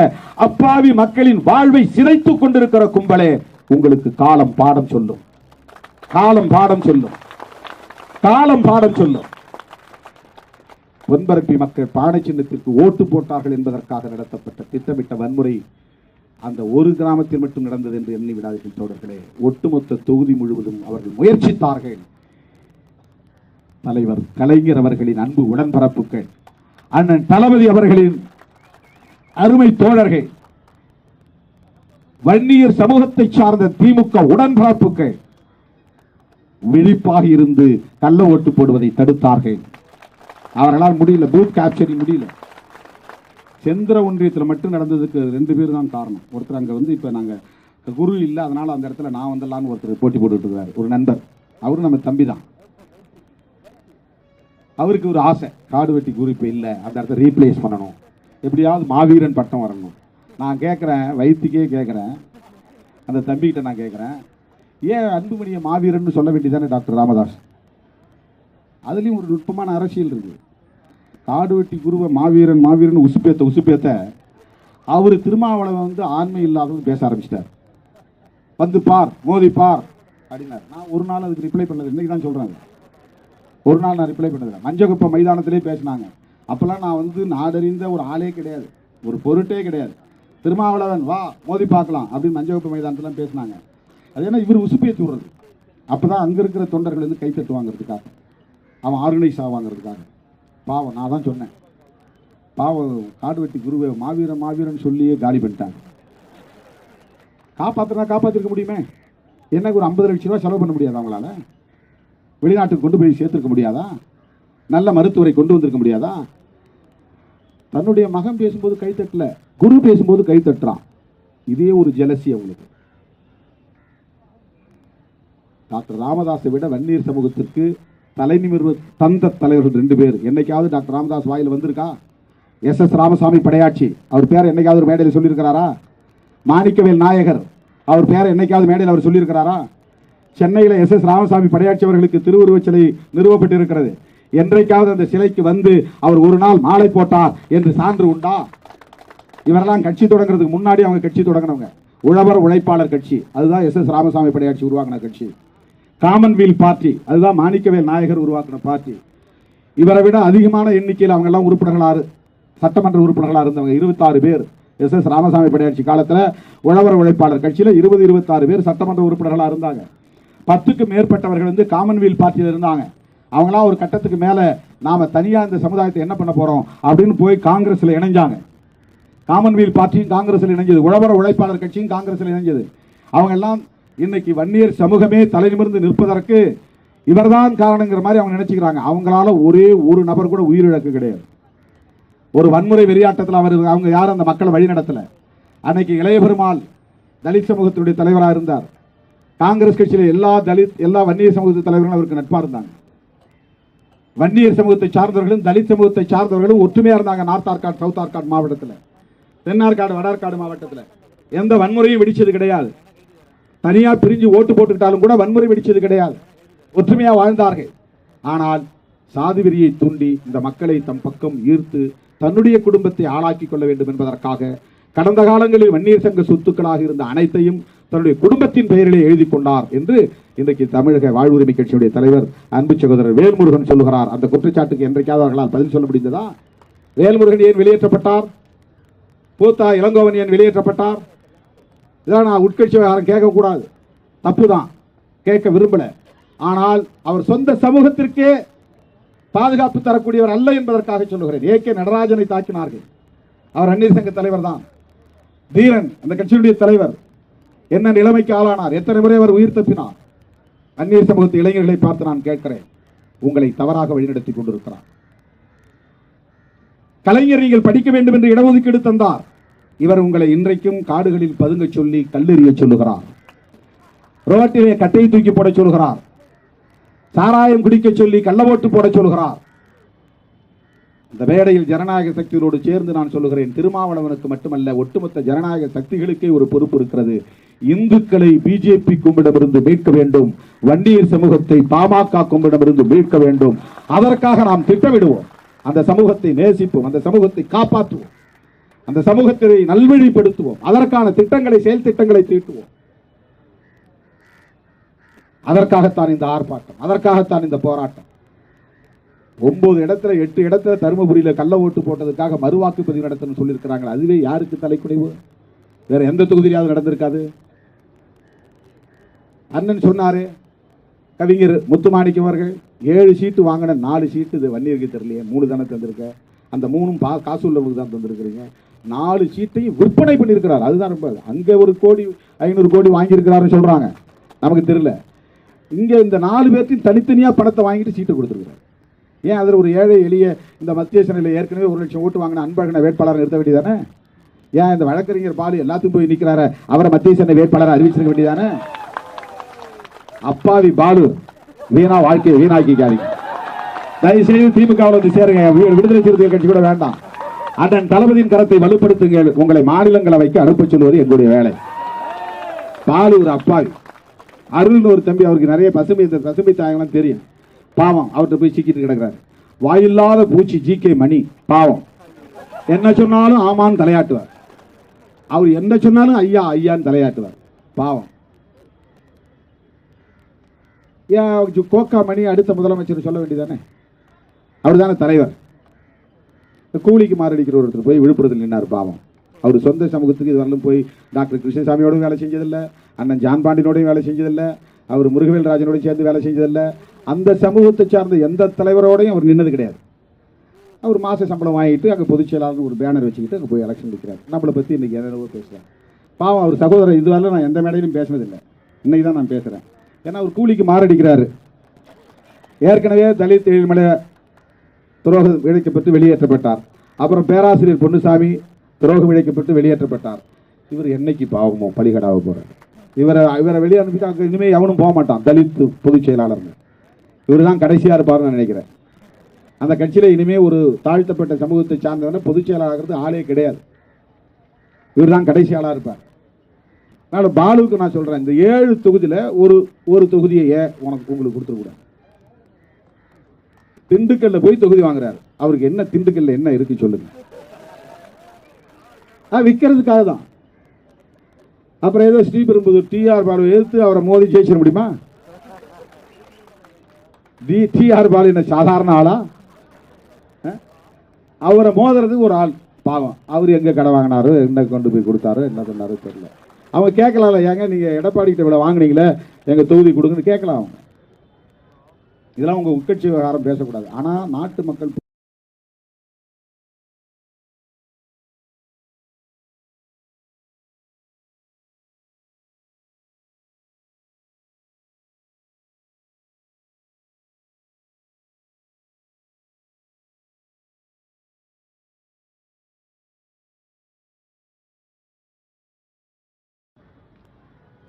அப்பாவி மக்களின் வாழ்வை சிதைத்துக் கொண்டிருக்கிற கும்பலே, உங்களுக்கு காலம் பாடம் சொல்லும், காலம் பாடம் சொல்லும், காலம் பாடம் சொல்லும். பொன்பரப்பி மக்கள் பானை சின்னத்திற்கு ஓட்டு போட்டார்கள் என்பதற்காக நடத்தப்பட்ட திட்டமிட்ட வன்முறை அந்த ஒரு கிராமத்தில் மட்டும் நடந்தது என்று எண்ணி விடாதீர்கள் தோழர்களே. ஒட்டுமொத்த தொகுதி முழுவதும் அவர்கள் முயற்சித்தார்கள். தலைவர் கலைஞர் அவர்களின் அன்பு உடன்பரப்புகள், அண்ணன் தளபதி அவர்களின் அருமை தோழர்கள், வன்னியர் சமூகத்தை சார்ந்த திமுக உடன்பரப்புகள் விழிப்பாக இருந்து கள்ள ஓட்டு போடுவதை தடுத்தார்கள். அவர்களால் முடியல, பூத் கேப்சரிங் முடியல. செந்திர ஒன்றியத்தில் மட்டும் நடந்ததுக்கு 2 பேர் தான் காரணம். ஒருத்தர் அங்கே வந்து இப்போ நாங்கள் குரு இல்லை, அதனால அந்த இடத்துல நான் வந்துடலான்னு ஒருத்தர் போட்டி போட்டுட்டு இருக்காரு, ஒரு நண்பர். அவரும் நம்ம தம்பி தான். அவருக்கு ஒரு ஆசை, காடு வெட்டி குரு இப்போ இல்லை, அந்த இடத்த ரீப்ளேஸ் பண்ணணும், எப்படியாவது மாவீரன் பட்டம் வரணும். நான் கேட்குறேன், வயிற்றுக்கே கேட்குறேன், அந்த தம்பிக்கிட்ட நான் கேட்குறேன், ஏன் அன்புமணியை மாவீரன் சொல்ல வேண்டியதானே டாக்டர் ராமதாஸ்? அதுலேயும் ஒரு நுட்பமான அரசியல் இருக்குது. காடு வெட்டி குருவை மாவீரன் மாவீரன் உசுப்பேத்த அவர் திருமாவளவன் வந்து ஆண்மை இல்லாதவங்க பேச ஆரம்பிச்சிட்டார். வந்து பார், மோதி பார் அப்படின்னார். நான் ஒரு நாள் அதுக்கு ரிப்ளை பண்ணது, இன்னைக்கு தான் சொல்கிறாங்க. ஒரு நாள் நான் ரிப்ளை பண்ணதில்லை. மஞ்சக்குப்பம் மைதானத்திலே பேசினாங்க. அப்போல்லாம் நான் வந்து நாடறிந்த ஒரு ஆளே கிடையாது, ஒரு பொருட்டே கிடையாது. திருமாவளவன் வா மோதி பார்க்கலாம் அப்படின்னு மஞ்சக்குப்பம் மைதானத்தில் பேசினாங்க. அது ஏன்னா இவர் உசுப்பேற்றி விடுறது. அப்போ தான் அங்கே இருக்கிற தொண்டர்கள் வந்து கைத்தட்டு வாங்கிறதுக்காக, அவன் ஆர்கனைஸ் ஆவாங்கிறதுக்காக. பாவம், நான் தான் சொன்னேன், பாவம் காடு வெட்டி குருவை மாவீரன் மாவீரன் சொல்லியே காலி பண்ணிட்டாங்க. காப்பாற்றிருக்க முடியுமே. எனக்கு ஒரு 50 லட்சம் ரூபாய் செலவு பண்ண முடியாதா அவங்களால? வெளிநாட்டுக்கு கொண்டு போய் சேர்த்துருக்க முடியாதா? நல்ல மருத்துவரை கொண்டு வந்திருக்க முடியாதா? தன்னுடைய மகன் பேசும்போது கைத்தட்டல, குரு பேசும்போது கைத்தட்டுறான். இதே ஒரு ஜெலசி அவங்களுக்கு. டாக்டர் ராமதாஸை விட வன்னியர் சமூகத்திற்கு தலைநிமிர்வு தந்த தலைவர்கள் 2 பேர். என்னைக்காவது டாக்டர் ராமதாஸ் வாயில் வந்திருக்கா? SS ராமசாமி படையாட்சி அவர் பேர் என்னைக்காவது ஒரு மேடையில் சொல்லியிருக்கிறாரா? மாணிக்கவேல் நாயகர் அவர் பேர் என்னைக்காவது மேடையில் அவர் சொல்லியிருக்கிறாரா? சென்னையில் SS ராமசாமி படையாட்சி அவர்களுக்கு திருவுருவச் சிலை நிறுவப்பட்டிருக்கிறது. என்றைக்காவது அந்த சிலைக்கு வந்து அவர் ஒரு நாள் மாலை போட்டார் என்று சான்று உண்டா? இவரெல்லாம் கட்சி தொடங்குறதுக்கு முன்னாடி அவங்க கட்சி தொடங்கினவங்க. உழவர் உழைப்பாளர் கட்சி, அதுதான் SS ராமசாமி படையாட்சி உருவாக்கின கட்சி. காமன்வெல்த் பார்ட்டி, அதுதான் மாணிக்கவேல் நாயகர் உருவாக்கின பார்ட்டி. இவரை விட அதிகமான எண்ணிக்கையில் அவங்க எல்லாம் உறுப்பினர்களாக, சட்டமன்ற உறுப்பினர்களாக இருந்தவங்க 26 பேர். SS ராமசாமி படையாட்சி காலத்தில் உழவர் உழைப்பாளர் கட்சியில் 26 பேர் சட்டமன்ற உறுப்பினர்களாக இருந்தாங்க. 10க்கு மேற்பட்டவர்கள் வந்து காமன்வெல்த் பார்ட்டியில் இருந்தாங்க. அவங்களாம் ஒரு கட்டத்துக்கு மேலே நாம தனியாக இந்த சமுதாயத்தை என்ன பண்ண போறோம் அப்படின்னு போய் காங்கிரஸில் இணைஞ்சாங்க. காமன்வெல்த் பார்ட்டியும் காங்கிரஸில் இணைஞ்சது, உழவர் உழைப்பாளர் கட்சியும் காங்கிரஸில் இணைஞ்சது. அவங்க எல்லாம் இன்னைக்கு வன்னியர் சமூகமே தலைநிமிர்ந்து நிற்பதற்கு இவர்தான் காரணங்கிற மாதிரி அவங்க நினைச்சுக்கிறாங்க. அவங்களால ஒரே ஒரு நபர் கூட உயிரிழக்க கிடையாது. ஒரு வன்முறை வெறியாட்டத்தில் அவங்க யாரும் அந்த மக்களை வழி நடத்தல. அன்னைக்கு இளைய பெருமாள் தலித் சமூகத்தினுடைய தலைவராக இருந்தார். காங்கிரஸ் கட்சியில் எல்லா வன்னியர் சமூகத்து தலைவர்களும் அவருக்கு நட்பா இருந்தாங்க. வன்னியர் சமூகத்தை சார்ந்தவர்களும் தலித் சமூகத்தை சார்ந்தவர்களும் ஒற்றுமையா இருந்தாங்க. நார்த் ஆர்காட், சவுத் ஆர்காட் மாவட்டத்தில், தென்னார்காடு, வடார்காடு மாவட்டத்தில் எந்த வன்முறையும் வெடிச்சது கிடையாது. தனியா பிரிஞ்சு ஓட்டு போட்டுக்கிட்டாலும் கூட வன்முறை வெடிச்சது கிடையாது. ஒற்றுமையா வாழ்ந்தார்கள். ஆனால் சாதி வெறியை தூண்டி இந்த மக்களை தம் பக்கம் ஈர்த்து தன்னுடைய குடும்பத்தை ஆளாக்கி கொள்ள வேண்டும் என்பதற்காக கடந்த காலங்களில் வன்னியர் சங்க சொத்துக்களாக இருந்த அனைத்தையும் தன்னுடைய குடும்பத்தின் பெயரிலே எழுதி கொண்டார் என்று இன்றைக்கு தமிழக வாழ்வுரிமை கட்சியுடைய தலைவர் அன்பு சகோதரர் வேல்முருகன் சொல்லுகிறார். அந்த குற்றச்சாட்டுக்கு என்றைக்காவது அவர்களால் பதில் சொல்ல முடிந்ததா? வேல்முருகன் ஏன் வெளியேற்றப்பட்டார்? பூத்தா இளங்கோவன் ஏன் வெளியேற்றப்பட்டார்? இதான் நான் உட்கட்சி யாரும் கேட்கக்கூடாது, தப்புதான், கேட்க விரும்பல. ஆனால் அவர் சொந்த சமூகத்திற்கே பாதுகாப்பு தரக்கூடியவர் அல்ல என்பதற்காக சொல்லுகிறேன். AK நடராஜனை தாக்கினார்கள். அவர் வன்னியர் சங்க தலைவர் தான். தீரன் அந்த கட்சியுடைய தலைவர் என்ன நிலைமைக்கு ஆளானார்? எத்தனை முறை அவர் உயிர் தப்பினார்? வன்னியர் சமூகத்து இளைஞர்களை பார்த்து நான் கேட்கிறேன், உங்களை தவறாக வழிநடத்தி கொண்டிருக்கிறார். கலைஞர் நீங்கள் படிக்க வேண்டும் என்று இடஒதுக்கீடு தந்தார். இவர் உங்களை இன்றைக்கும் காடுகளில் பதுங்க சொல்லி கல்லெறிய சொல்லுகிறார். ரோட்டிலே கட்டையை தூக்கி போட சொல்கிறார். சாராயம் குடிக்க சொல்லி கள்ளவோட்டு போட சொல்கிறார். இந்த வேடையில் ஜனநாயக சக்திகளோடு சேர்ந்து நான் சொல்லுகிறேன், திருமாவளவனுக்கு மட்டுமல்ல, ஒட்டுமொத்த ஜனநாயக சக்திகளுக்கே ஒரு பொறுப்பு இருக்கிறது. இந்துக்களை பிஜேபி கும்பிடமிருந்து மீட்க வேண்டும். வன்னியர் சமூகத்தை பாமக கும்பிடமிருந்து மீட்க வேண்டும். அதற்காக நாம் திட்டமிடுவோம். அந்த சமூகத்தை நேசிப்போம். அந்த சமூகத்தை காப்பாற்றுவோம். அந்த சமூகத்தை நல்வழிப்படுத்துவோம். அதற்கான திட்டங்களை, செயல் திட்டங்களை தீட்டுவோம். அதற்காகத்தான் இந்த ஆர்ப்பாட்டம், அதற்காகத்தான் இந்த போராட்டம். 9 இடத்துல 8 இடத்துல தருமபுரியில கள்ள ஓட்டு போட்டதுக்காக மறுவாக்குப்பதிவு நடத்தணும்னு சொல்லியிருக்கிறாங்க. அதுவே யாருக்கு தலைக்குறைவு? வேற எந்த தொகுதியாவது நடந்திருக்காது? அண்ணன் சொன்னாரு, கவிஞர் முத்துமாணிக்கம் அவர்கள் 7 சீட்டு வாங்கின 4 சீட்டு இது வன்னியருக்கு தெரியலையே, 3 தானே தந்திருக்க, அந்த 3ம் காசு உள்ளவங்களுக்கு தான் தந்திருக்கிறீங்க. 4 சீட்டையும் விற்பனை பண்ணியிருக்கிறார். அதுதான் ரொம்ப. அங்கே 1 கோடி 500 கோடி வாங்கியிருக்கிறாருன்னு சொல்றாங்க, நமக்கு தெரியல. இங்க இந்த 4 பேர்த்தையும் தனித்தனியா பணத்தை வாங்கிட்டு சீட்டு கொடுத்துருக்கிறார். ஏன் அதில் ஒரு ஏழை எளிய இந்த மத்திய சென்னையில் ஏற்கனவே 1 லட்சம் ஓட்டு வாங்கின அன்பழகனை வேட்பாளர் நிறுத்த வேண்டியதானே? ஏன் இந்த வழக்கறிஞர் பாலு எல்லாத்தையும் போய் நிற்கிறார, அவரை மத்திய சென்னை வேட்பாளர் அறிவிச்சிருக்க வேண்டியதானே? அப்பாவி பாலு, வீணா வாழ்க்கையை வீணாக்கிக்காதீங்க. தயவுசெய்து திமுகவில் வந்து சேருங்க. விடுதலை சிறுத்தைகள் கட்சி கூட வேண்டாம். அண்ணன் தளபதியின் கரத்தை வலுப்படுத்துங்கள். உங்களை மாநிலங்களவைக்கு அனுப்ப சொல்வது எங்களுடைய வேலை. பாலு ஒரு அப்பாவி. அருள்னு ஒரு தம்பி, அவருக்கு நிறைய பசுமை தாயங்களாம் தெரியும். பாவம், அவர்கிட்ட போய் சிக்கிட்டு கிடக்கிறாரு. வாயில்லாத பூச்சி GK மணி பாவம். என்ன சொன்னாலும் ஆமான்னு தலையாட்டுவார். அவர் என்ன சொன்னாலும் ஐயா ஐயான்னு தலையாட்டுவார். பாவம். ஏன் கோக்கா மணி அடுத்த முதலமைச்சர் சொல்ல வேண்டியதானே? அவர் தானே தலைவர். கூலிக்கு மாரடிக்கிற ஒருத்தர் போய் விழுப்புரத்தில் நின்னார். பாவம். அவர் சொந்த சமூகத்துக்கு இது வரலும் போய் டாக்டர் கிருஷ்ணசாமியோடும் வேலை செஞ்சதில்லை, அண்ணன் ஜான் பாண்டியனோடையும் வேலை செஞ்சதில்லை, அவர் முருகவேல் ராஜனோடையும் சேர்ந்து வேலை செஞ்சதில்லை. அந்த சமூகத்தை சார்ந்த எந்த தலைவரோடையும் அவர் நின்னது கிடையாது. அவர் மாத சம்பளம் வாங்கிட்டு அங்கே பொதுச் செயலாளர் ஒரு பேனர் வச்சுக்கிட்டு அங்கே போய் எலெக்ஷன் நிற்கிறார். நம்மளை பற்றி இன்றைக்கி என்னென்னவோ பேசுகிறார். பாவம் அவர் சகோதரர் இதுவரை நான் எந்த மேடையிலும் பேசினதில்லை, இன்னைக்கு தான் நான் பேசுகிறேன். ஏன்னா அவர் கூலிக்கு மாரடிக்கிறாரு. ஏற்கனவே தலித் ஏழ்மலை துரோகம் இழைக்கப்பட்டு வெளியேற்றப்பட்டார். அப்புறம் பேராசிரியர் பொன்னுசாமி துரோகம் இழைக்கப்பட்டு வெளியேற்றப்பட்டார். இவர் என்னைக்கு பாவமோ பலிகடாக போகிறார். இவரை வெளியே அனுப்பிட்டு இனிமேல் எவனும் போக மாட்டான். தலித் பொதுச் செயலாளர் இவர் தான் கடைசியாக இருப்பார்னு நினைக்கிறேன். அந்த கட்சியில் இனிமேல் ஒரு தாழ்த்தப்பட்ட சமூகத்தை சார்ந்தவன பொதுச் செயலாளர் ஆளே கிடையாது. இவர் தான் கடைசி ஆளாக இருப்பார். அதனால் பாலுவுக்கு நான் சொல்கிறேன், இந்த 7 தொகுதியில் ஒரு தொகுதியை உங்களுக்கு கொடுத்துருக்கூடாது. திண்டுக்கல்ல போய் தொகுதி வாங்குறாரு. அவருக்கு என்ன திண்டுக்கல்ல என்ன இருக்கு சொல்லுங்க? விற்கிறதுக்காக தான். அப்புறம் ஏதோ ஸ்ரீபெரும்புதூர் டிஆர் பாலு எதிர்த்து அவரை மோதி ஜெயிச்சிட முடியுமா? டிஆர் பாலு என்ன சாதாரண ஆளா? அவரை மோதுறதுக்கு ஒரு ஆள் பாவம். அவர் எங்க கடை வாங்கினாரு, என்ன கொண்டு போய் கொடுத்தாரு, என்ன பண்ணாரு தெரியல. அவங்க கேட்கலாம்ல, ஏங்க நீங்க எடப்பாடி கிட்ட விட வாங்கினீங்களே எங்க தொகுதி கொடுங்கன்னு கேட்கலாம். அவங்க இதெல்லாம் உங்க உட்கட்சி விவகாரம் பேசக்கூடாது. ஆனா நாட்டு மக்கள்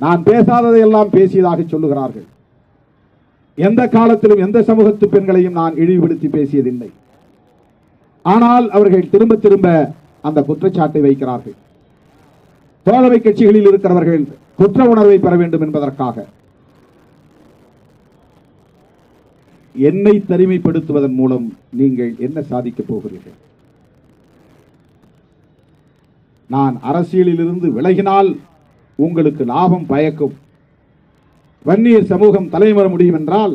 நான் பேசாததை எல்லாம் பேசியதாக சொல்லுகிறார்கள். எந்த காலத்திலும் எந்த சமூகத்து பெண்களையும் நான் இழிவுபடுத்தி பேசியதில்லை. ஆனால் அவர்கள் திரும்ப திரும்ப அந்த குற்றச்சாட்டை வைக்கிறார்கள். தோழமை கட்சிகளில் இருக்கிறவர்கள் குற்ற உணர்வை பெற வேண்டும் என்பதற்காக என்னை தனிமைப்படுத்துவதன் மூலம் நீங்கள் என்ன சாதிக்கப் போகிறீர்கள்? நான் அரசியலில் இருந்து விலகினால் உங்களுக்கு லாபம் பயக்கும். வன்னியர் சமூகம் தலைவர முடியும் என்றால்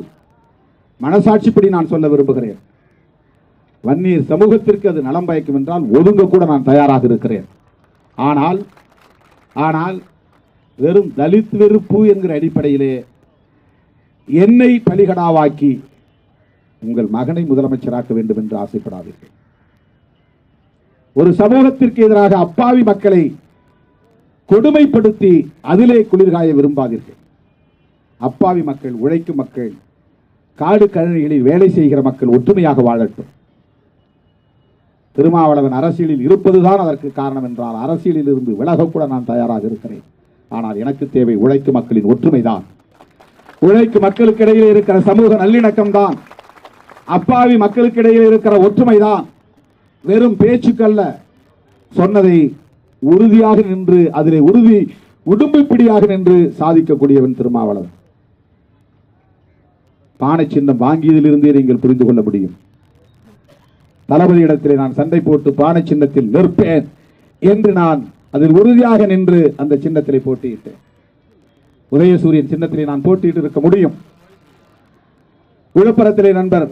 மனசாட்சிப்படி நான் சொல்ல விரும்புகிறேன். வன்னியர் சமூகத்திற்கு அது நலம் பயக்கும் என்றால் ஒதுங்க கூட நான் தயாராக இருக்கிறேன். ஆனால் வெறும் தலித் வெறுப்பு என்கிற அடிப்படையிலே என்னை பலிகடாவாக்கி உங்கள் மகனை முதலமைச்சராக்க வேண்டும் என்று ஆசைப்படாதீர்கள். ஒரு சமூகத்திற்கு எதிராக அப்பாவி மக்களை கொடுமைப்படுத்தி அதிலே குளிர்காய விரும்பாதீர்கள். அப்பாவி மக்கள், உழைக்கும் மக்கள், காடு கழனிகளில் வேலை செய்கிற மக்கள் ஒற்றுமையாக வாழட்டும். திருமாவளவன் அரசியலில் இருப்பதுதான் அதற்கு காரணம் என்றால் அரசியலில் இருந்து விலகக்கூட நான் தயாராக இருக்கிறேன். ஆனால் எனக்கு தேவை உழைக்கும் மக்களின் ஒற்றுமைதான். உழைக்கும் மக்களுக்கு இடையில் இருக்கிற சமூக நல்லிணக்கம் தான். அப்பாவி மக்களுக்கு இடையில் இருக்கிற ஒற்றுமைதான். வெறும் பேச்சுக்கல்ல, சொன்னதை உறுதியாக நின்று அதிலே உடும்பு பிடியாக நின்று சாதிக்கக்கூடியவன் திருமாவளவன். பானை சின்னம் வாங்கியதிலிருந்தே நீங்கள் புரிந்து கொள்ள முடியும். தளபதி இடத்திலே நான் சண்டை போட்டு பானை சின்னத்தில் நிற்பேன் என்று நான் அதில் உறுதியாக நின்று அந்த சின்னத்திலே போட்டியிட்டேன். உதயசூரியன் சின்னத்திலே நான் போட்டியிட்டு இருக்க முடியும். விழுப்புரத்திலே நண்பர்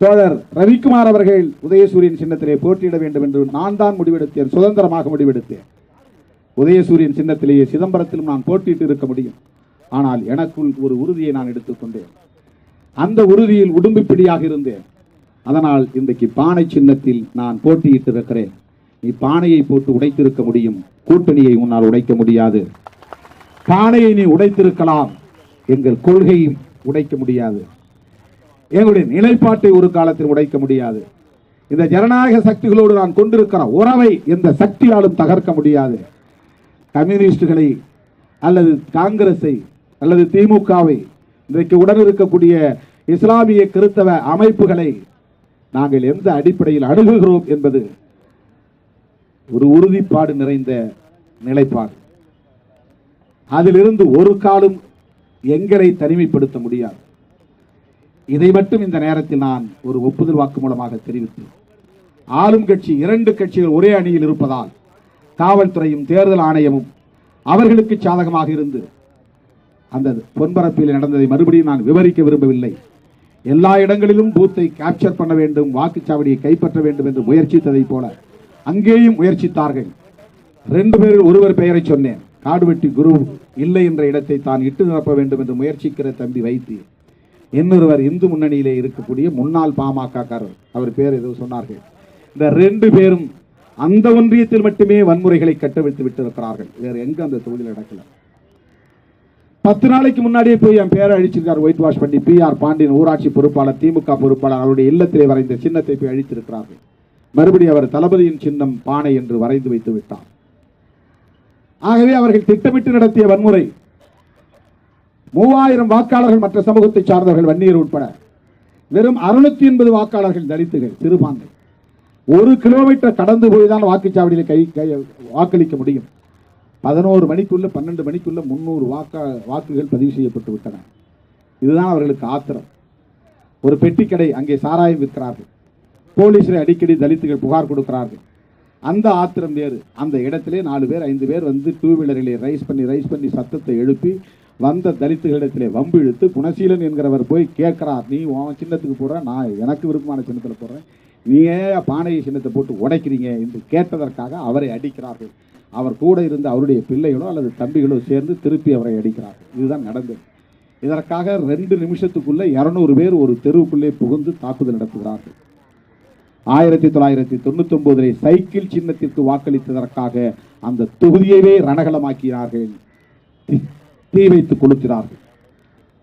தோழர் ரவிக்குமார் அவர்கள் உதயசூரியன் சின்னத்திலே போட்டியிட வேண்டும் என்று நான் தான் முடிவெடுத்தேன், சுதந்திரமாக முடிவெடுத்தேன். உதயசூரியன் சின்னத்திலேயே சிதம்பரத்திலும் நான் போட்டியிட்டு இருக்க முடியும். ஆனால் எனக்குள் ஒரு உறுதியை நான் எடுத்துக்கொண்டேன். அந்த உறுதியில் உடும்பிப்பிடியாக இருந்தேன். அதனால் இன்றைக்கு பானை சின்னத்தில் நான் போட்டியிட்டு இருக்கிறேன். நீ பானையை போட்டு உடைத்திருக்க முடியும், கூட்டணியை உன்னால் உடைக்க முடியாது. பானையை நீ உடைத்திருக்கலாம், எங்கள் கொள்கையை உடைக்க முடியாது. எங்களுடைய நிலைப்பாட்டை ஒரு காலத்தில் உடைக்க முடியாது. இந்த ஜனநாயக சக்திகளோடு நான் கொண்டிருக்கிற உறவை எந்த சக்தியாலும் தகர்க்க முடியாது. கம்யூனிஸ்டுகளை அல்லது காங்கிரஸை அல்லது திமுகவை, இன்றைக்கு உடன் இருக்கக்கூடிய இஸ்லாமிய கிறிஸ்தவ அமைப்புகளை நாங்கள் எந்த அடிப்படையில் அணுகுகிறோம் என்பது ஒரு உறுதிப்பாடு நிறைந்த நிலைப்பாடு. அதிலிருந்து ஒரு காலம் எங்களை தனிமைப்படுத்த முடியாது. இதை மட்டும் இந்த நேரத்தில் நான் ஒரு ஒப்புதல் வாக்கு மூலமாக தெரிவித்தேன். ஆளும் கட்சி 2 கட்சிகள் ஒரே அணியில் இருப்பதால் காவல்துறையும் தேர்தல் ஆணையமும் அவர்களுக்கு சாதகமாக இருந்து அந்த பொன்பரப்பில் நடந்ததை மறுபடியும் நான் விவரிக்க விரும்பவில்லை. எல்லா இடங்களிலும் பூத்தை கேப்சர் பண்ண வேண்டும், வாக்குச்சாவடியை கைப்பற்ற வேண்டும் என்று முயற்சித்ததை போல அங்கேயும் முயற்சித்தார்கள். 2 பேரில் ஒருவர் பெயரை சொன்னேன். காடுவெட்டி குரு இல்லை என்ற இடத்தை தான் இட்டு நிரப்ப வேண்டும் என்று முயற்சிக்கிற தம்பி வைத்து, இன்னொருவர் இந்து முன்னணியிலே இருக்கக்கூடிய முன்னாள் பாமக, அவர் பேர் ஏதோ சொன்னார்கள். இந்த 2 பேரும் அந்த ஒன்றியத்தில் மட்டுமே வன்முறைகளை கட்டவிழ்த்து விட்டிருக்கிறார்கள். வேற எங்க அந்த தொகுதியில் நடக்கல. 10 நாளைக்கு முன்னாடியே போய் என் பேரை அழிச்சிருக்கார், ஒயிட் வாஷ் பண்ணி. PR பாண்டியன் ஊராட்சி பொறுப்பாளர், திமுக பொறுப்பாளர், அவருடைய இல்லத்திலே வரைந்த சின்னத்தை போய் அழித்திருக்கிறார்கள். மறுபடியும் அவர் தளபதியின் சின்னம் பானை என்று வரைந்து வைத்து விட்டார். ஆகவே அவர்கள் திட்டமிட்டு நடத்திய வன்முறை 3000 வாக்காளர்கள் மற்ற சமூகத்தை சார்ந்தவர்கள், வன்னியர் உட்பட வெறும் 680 வாக்காளர்கள் தலித்துகள், சிறுபான்மை. 1 கிலோமீட்டர் கடந்து போய்தான் வாக்குச்சாவடியில் வாக்களிக்க முடியும். 11 மணிக்குள்ள 12 மணிக்குள்ள 300 வாக்குகள் பதிவு செய்யப்பட்டு விட்டன. இதுதான் அவர்களுக்கு ஆத்திரம். ஒரு பெட்டி கடை, அங்கே சாராயம் விற்கிறார்கள். போலீஸில் அடிக்கடி தலித்துகள் புகார் கொடுக்கிறார்கள். அந்த ஆத்திரம் வேறு. அந்த இடத்திலே 4 பேர் 5 பேர் வந்து 2 வீலரிலே ரைஸ் பண்ணி சத்தத்தை எழுப்பி வந்த தலித்துகளிடத்திலே வம்பு இழுத்து குணசீலன் என்கிறவர் போய் கேட்கிறார், நீ உன் சின்னத்துக்கு போடுற, நான் எனக்கு விருப்பமான சின்னத்தில் போடுறேன், நீயே பானையை சின்னத்தை போட்டு உடைக்கிறீங்க என்று கேட்டதற்காக அவரை அடிக்கிறார்கள். அவர் கூட இருந்த அவருடைய பிள்ளைகளோ அல்லது தம்பிகளோ சேர்ந்து திருப்பி அவரை அடிக்கிறார்கள். இதுதான் நடந்தது. இதற்காக 2 நிமிஷத்துக்குள்ள 200 பேர் ஒரு தெருவுக்குள்ளே புகுந்து தாக்குதல் நடத்துகிறார்கள். 1999 சைக்கிள் சின்னத்திற்கு வாக்களித்ததற்காக அந்த தொகுதியவே ரணகலமாக்கினார்கள், தீ வைத்து கொளுத்தினார்கள்.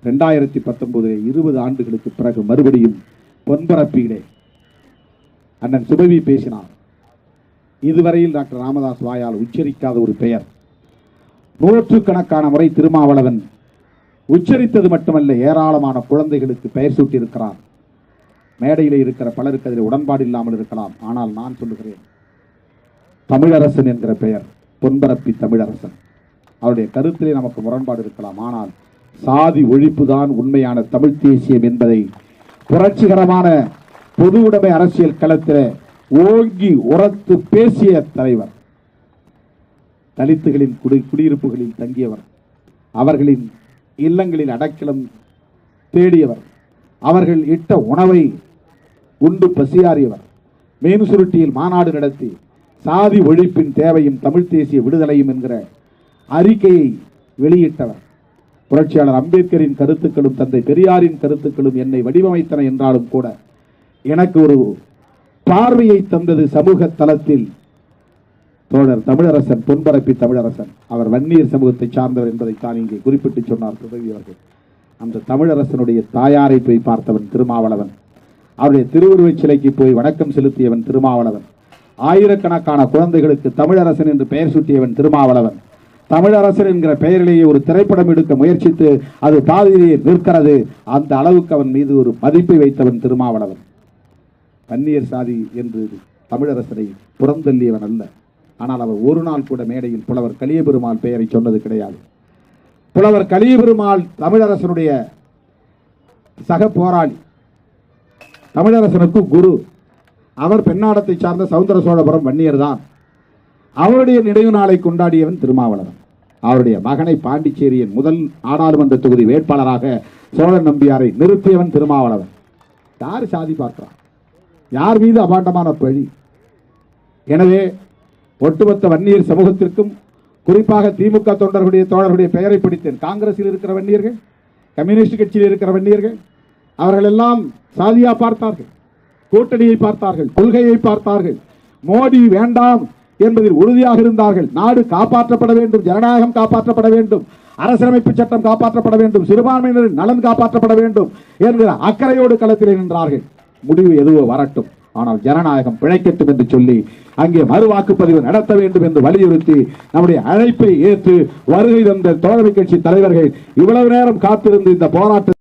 2019 20 ஆண்டுகளுக்கு பிறகு மறுபடியும் பொன்பரப்பியிலே அண்ணன் சுபவி பேசினார். இதுவரையில் டாக்டர் ராமதாஸ் வாயால் உச்சரிக்காத ஒரு பெயர். 100கணக்கான முறை திருமாவளவன் உச்சரித்தது மட்டுமல்ல, ஏராளமான குழந்தைகளுக்கு பெயர் சூட்டியிருக்கிறார். மேடையில் இருக்கிற பலருக்கு அதில் உடன்பாடு இல்லாமல் இருக்கலாம். ஆனால் நான் சொல்லுகிறேன், தமிழரசன் என்கிற பெயர், பொன்பரப்பி தமிழரசன். அவருடைய கருத்திலே நமக்கு முரண்பாடு இருக்கலாம். ஆனால் சாதி ஒழிப்பு தான் உண்மையான தமிழ் தேசியம் என்பதை புரட்சிகரமான பொது உடைமை அரசியல் களத்தில் ஓங்கி உரத்து பேசிய தலைவர். தலித்துகளின் குடியிருப்புகளில் தங்கியவர், அவர்களின் இல்லங்களில் அடைக்கலம் தேடியவர், அவர்கள் இட்ட உணவை உண்டு பசியாறியவர். மீன்சுருட்டியில் மாநாடு நடத்தி சாதி ஒழிப்பின் தேவையும் தமிழ் தேசிய விடுதலையும் என்கிற அறிக்கையை வெளியிட்டவர். புரட்சியாளர் அம்பேத்கரின் கருத்துக்களும் தந்தை பெரியாரின் கருத்துக்களும் என்னை வடிவமைத்தன என்றாலும் கூட எனக்கு ஒரு பார்வையை தந்தது சமூக தளத்தில் தோழர் தமிழரசன், பொன்பரப்பி தமிழரசன். அவர் வன்னியர் சமூகத்தை சார்ந்தவர் என்பதை தான் இங்கே குறிப்பிட்டு சொன்னார் அவர்கள். அந்த தமிழரசனுடைய தாயாரை போய் பார்த்தவன் திருமாவளவன். அவருடைய திருவுருவச் சிலைக்கு போய் வணக்கம் செலுத்தியவன் திருமாவளவன். ஆயிரக்கணக்கான குழந்தைகளுக்கு தமிழரசன் என்று பெயர் சூட்டியவன் திருமாவளவன். தமிழரசன் என்கிற பெயரிலேயே ஒரு திரைப்படம் எடுக்க முயற்சித்து அது பாதியிலேயே நிற்கிறது. அந்த அளவுக்கு அவன் மீது ஒரு மதிப்பை வைத்தவன் திருமாவளவன். வன்னியர் சாதி என்று தமிழரசனை புறந்தள்ளியவன் அல்ல. ஆனால் அவர் ஒரு நாள் கூட மேடையில் புலவர் கலியபெருமாள் பெயரை சொன்னது கிடையாது. புலவர் கலியபெருமாள் தமிழரசனுடைய சக போராளி, தமிழரசனுக்கு குரு. அவர் பெண்ணாடத்தை சார்ந்த சவுந்தர சோழபுரம் வன்னியர் தான். அவருடைய நினைவு நாளை கொண்டாடியவன் திருமாவளவன். அவருடைய மகனை பாண்டிச்சேரியின் முதல் நாடாளுமன்ற தொகுதி வேட்பாளராக சோழன் நம்பியாரை நிறுத்தியவன் திருமாவளவன். யார் சாதி பார்க்கிறான்? யார் மீது அபாண்டமான பழி? எனவே ஒட்டுமொத்த வன்னியர் சமூகத்திற்கும், குறிப்பாக திமுக தொண்டர்களுடைய தோழர்களுடைய பெயரை பிடித்தேன். காங்கிரஸில் இருக்கிற வன்னியர்கள், கம்யூனிஸ்ட் கட்சியில் இருக்கிற வன்னியர்கள், அவர்கள் எல்லாம் சாதியா பார்த்தார்கள், கூட்டணியை பார்த்தார்கள், கொள்கையை பார்த்தார்கள். மோடி வேண்டாம் என்பதில் உறுதியாக இருந்தார்கள். நாடு காப்பாற்றப்பட வேண்டும், ஜனநாயகம் காப்பாற்றப்பட வேண்டும், அரசியலமைப்பு சட்டம் காப்பாற்றப்பட வேண்டும், சிறுபான்மையினரின் நலன் காப்பாற்றப்பட வேண்டும் என்கிற அக்கறையோடு களத்தில் நின்றார்கள். முடிவு எதுவோ வரட்டும், ஆனால் ஜனநாயகம் பிழைக்கட்டும் என்று சொல்லி அங்கே மறு வாக்குப்பதிவு நடத்த வேண்டும் என்று வலியுறுத்தி நம்முடைய அழைப்பை ஏற்று வருகை தந்த தோழமை கட்சி தலைவர்கள் இவ்வளவு நேரம் காத்திருந்து இந்த போராட்டத்தை